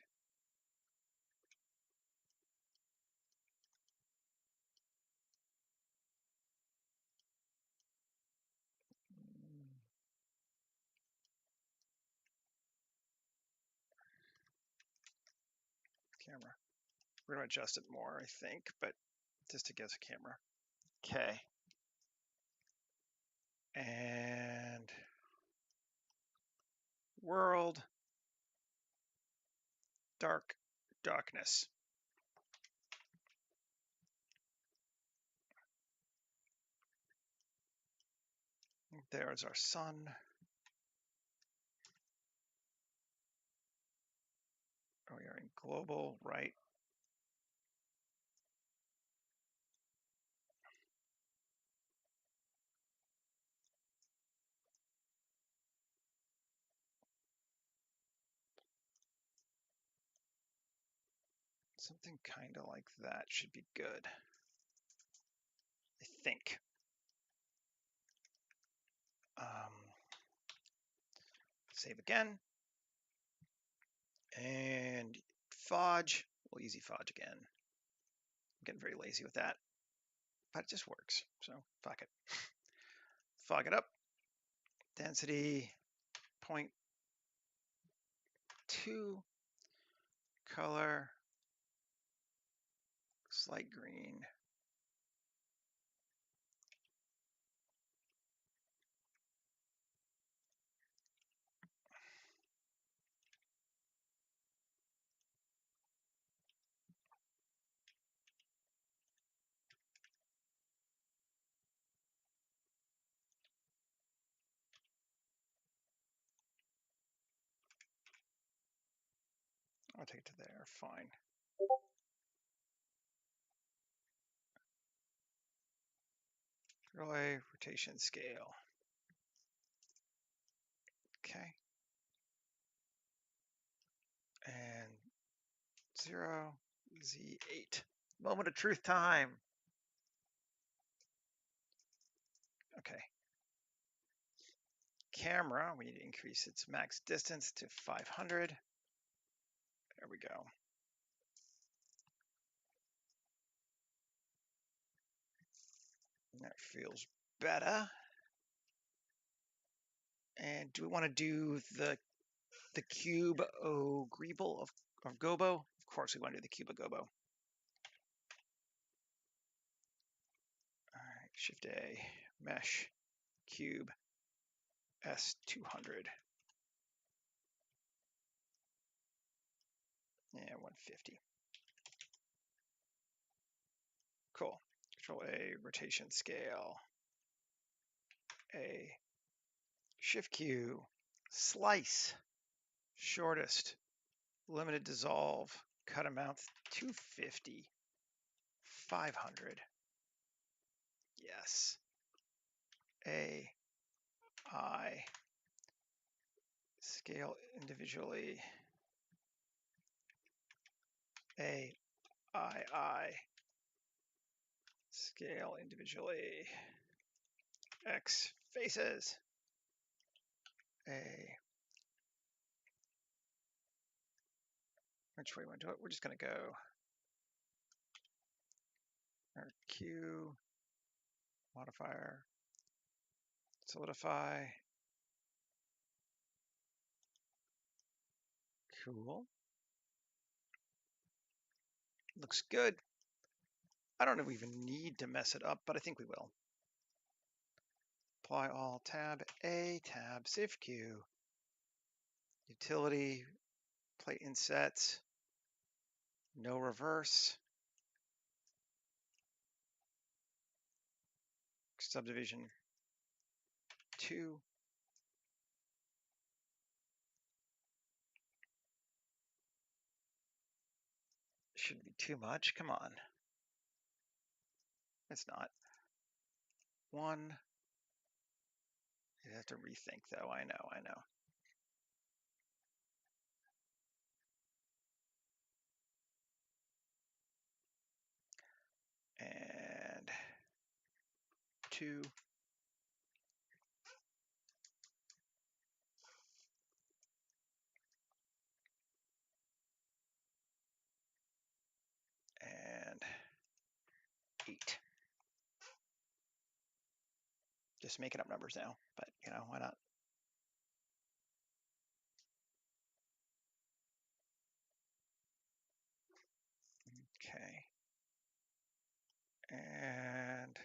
Camera. We're going to adjust it more, I think, but just to guess a camera. Okay. And world, darkness. There's our sun. We are in global, right? Something kind of like that should be good, I think. Save again. And fudge. We'll easy fudge again. I'm getting very lazy with that, but it just works. So fuck it. Fog it up. Density 0.2. Color slight green. I'll take it to there. Fine. Relay rotation scale. Okay. And 0, Z8. Moment of truth time. Okay. Camera, we need to increase its max distance to 500. There we go. That feels better. And do we want to do the cube Greeble of Gobo? Of course we want to do the cube of Gobo. All right, Shift A, mesh, cube, S200. 150. Cool. Control A, rotation scale. A, Shift Q, slice, shortest, limited dissolve, cut amount 250, 500. Yes. A, I, scale individually. A, I, scale individually. X, faces. A, which way we want to do it? We're just going to go our Q, modifier, solidify. Cool. Looks good. I don't know if we even need to mess it up, but I think we will. Apply all, tab A, tab Scifi, utility, plate inset, no reverse, subdivision 2. Shouldn't be too much. Come on. It's not. 1. You have to rethink though. I know. And 2. And 8. Just making up numbers now, but you know, why not? Okay. And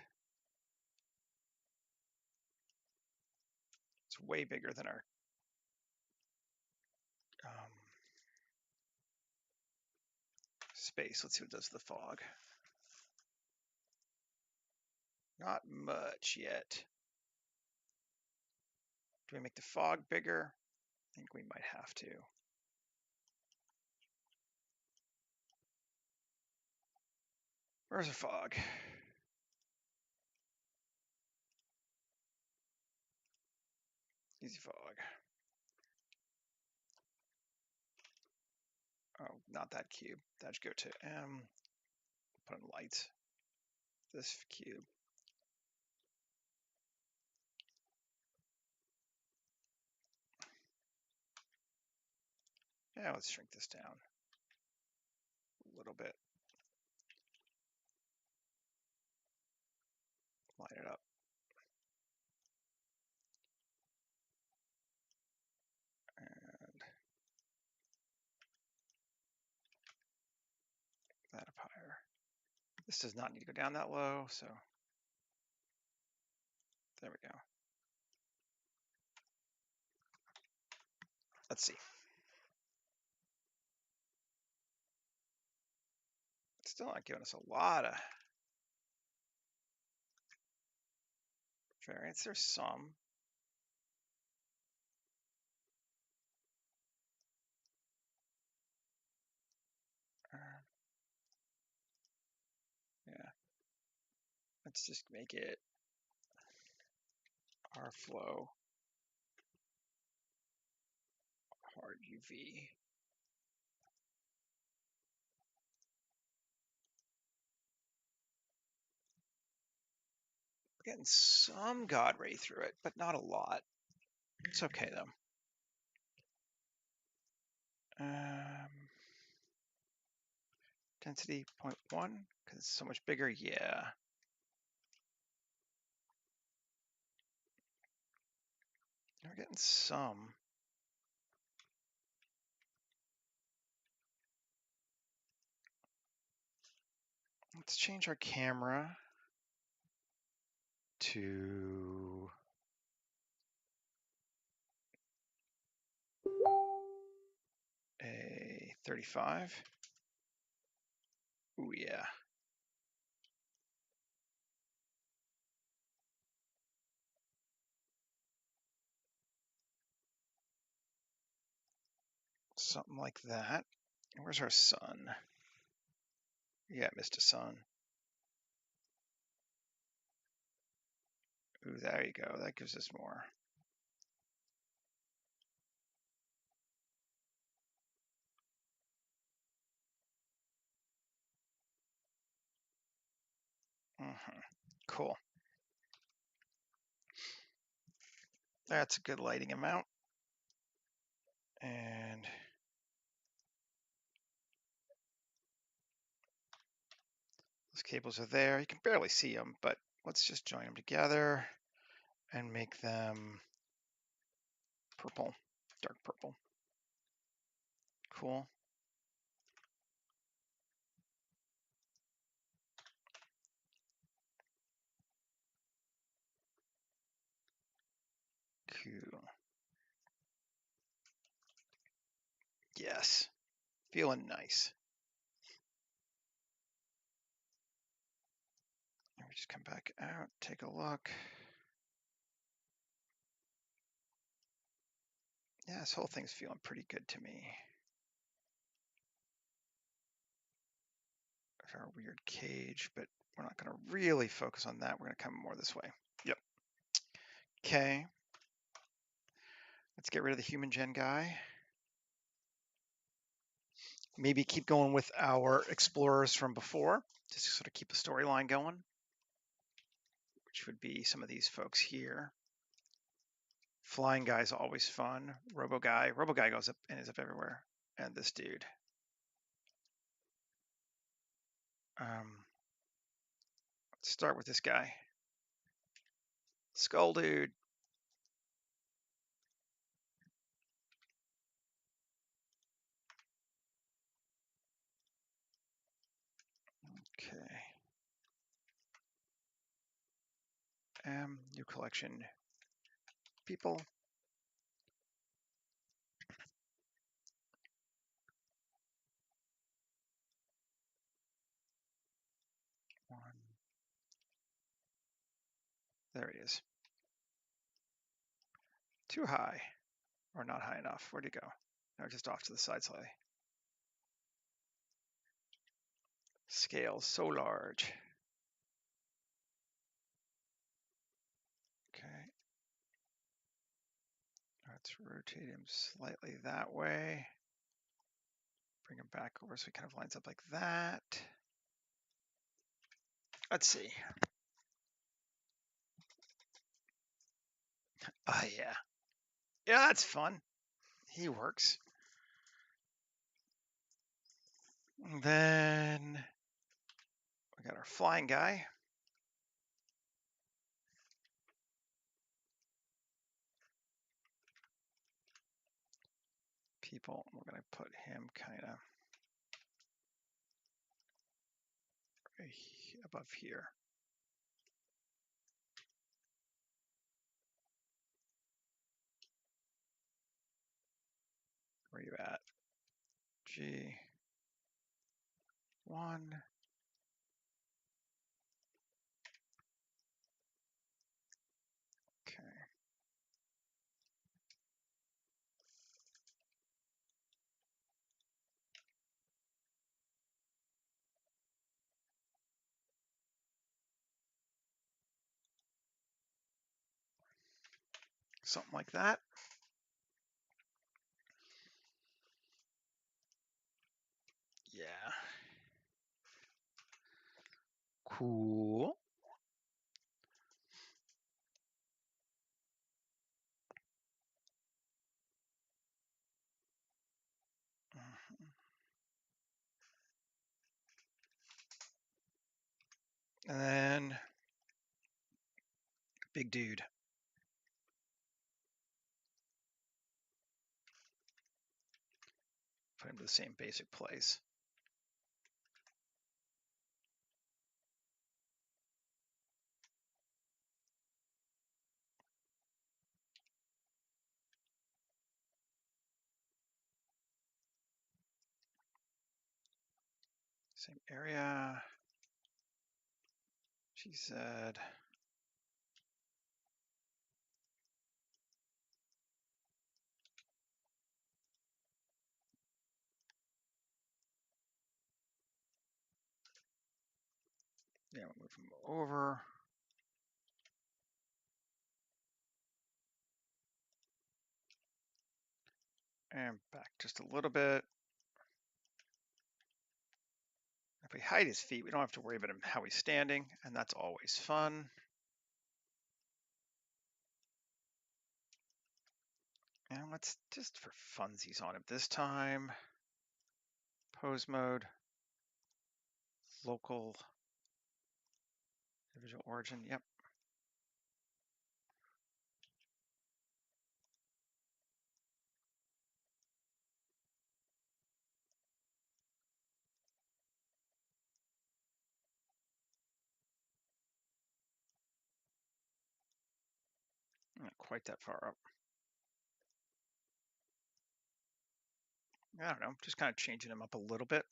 it's way bigger than our space. Let's see what it does to the fog. Not much yet. Do we make the fog bigger? I think we might have to. Where's the fog? Easy fog. Oh, not that cube. That should go to M. Put in lights. This cube. Yeah, let's shrink this down a little bit. Line it up. And that up higher. This does not need to go down that low, so there we go. Let's see. It's still not giving us a lot of variance. There's some. Yeah. Let's just make it R flow hard UV. Getting some God ray through it, but not a lot. It's okay though. Density 0.1 because it's so much bigger. Yeah. We're getting some. Let's change our camera to a 35. Ooh, yeah. Something like that. Where's our sun? Yeah, Mr. Sun. Ooh, there you go. That gives us more. Cool. That's a good lighting amount. And those cables are there. You can barely see them, but let's just join them together and make them purple, dark purple. Cool. Cool. Yes. Feeling nice. Let me just come back out, take a look. Yeah, this whole thing's feeling pretty good to me. Our weird cage, but we're not going to really focus on that. We're going to come more this way. Yep. Okay. Let's get rid of the human gen guy. Maybe keep going with our explorers from before, just to sort of keep the storyline going, which would be some of these folks here. Flying guy's always fun. Robo guy goes up and is up everywhere. And this dude. Let's start with this guy. Skull dude. Okay. New collection. People. One. There he is. Too high. Or not high enough. Where'd he go? No, just off to the side slightly. Scale so large. Okay. Let's rotate him slightly that way. Bring him back over so he kind of lines up like that. Let's see. Oh, yeah. Yeah, that's fun. He works. And then we got our flying guy. People, we're going to put him kind of right above here. Where are you at? G1. Okay. Something like that. Yeah. Cool. And then big dude. Put him to the same basic place. Same area. She said. Yeah, we'll move them over. And back just a little bit. If we hide his feet, we don't have to worry about him how he's standing, and that's always fun. And let's just for funsies on him this time. Pose mode, local, individual origin, yep. Not quite that far up. I don't know, just kind of changing him up a little bit.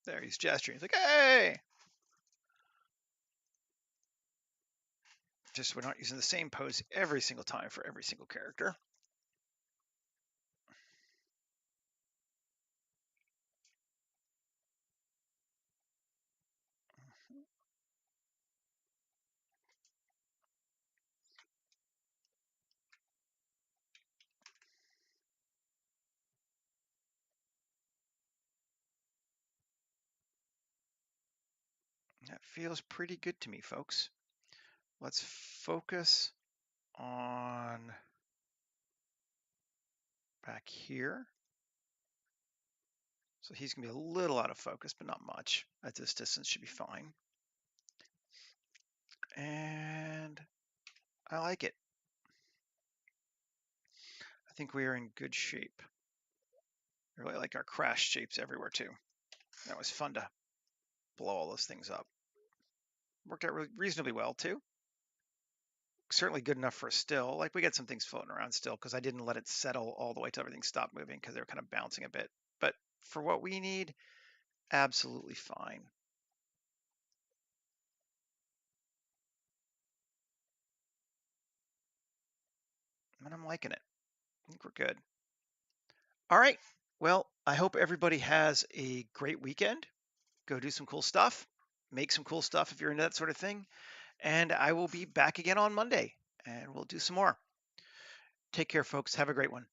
There, he's gesturing. He's like, hey! Just we're not using the same pose every single time for every single character. That feels pretty good to me, folks. Let's focus on back here. So he's gonna be a little out of focus, but not much. At this distance should be fine. And I like it. I think we are in good shape. I really like our crash shapes everywhere too. That was fun to blow all those things up. Worked out reasonably well too. Certainly good enough for a still. Like we get some things floating around still because I didn't let it settle all the way till everything stopped moving because they were kind of bouncing a bit. But for what we need, absolutely fine. And I'm liking it. I think we're good. All right. Well, I hope everybody has a great weekend. Go do some cool stuff. Make some cool stuff if you're into that sort of thing. And I will be back again on Monday and we'll do some more. Take care, folks. Have a great one.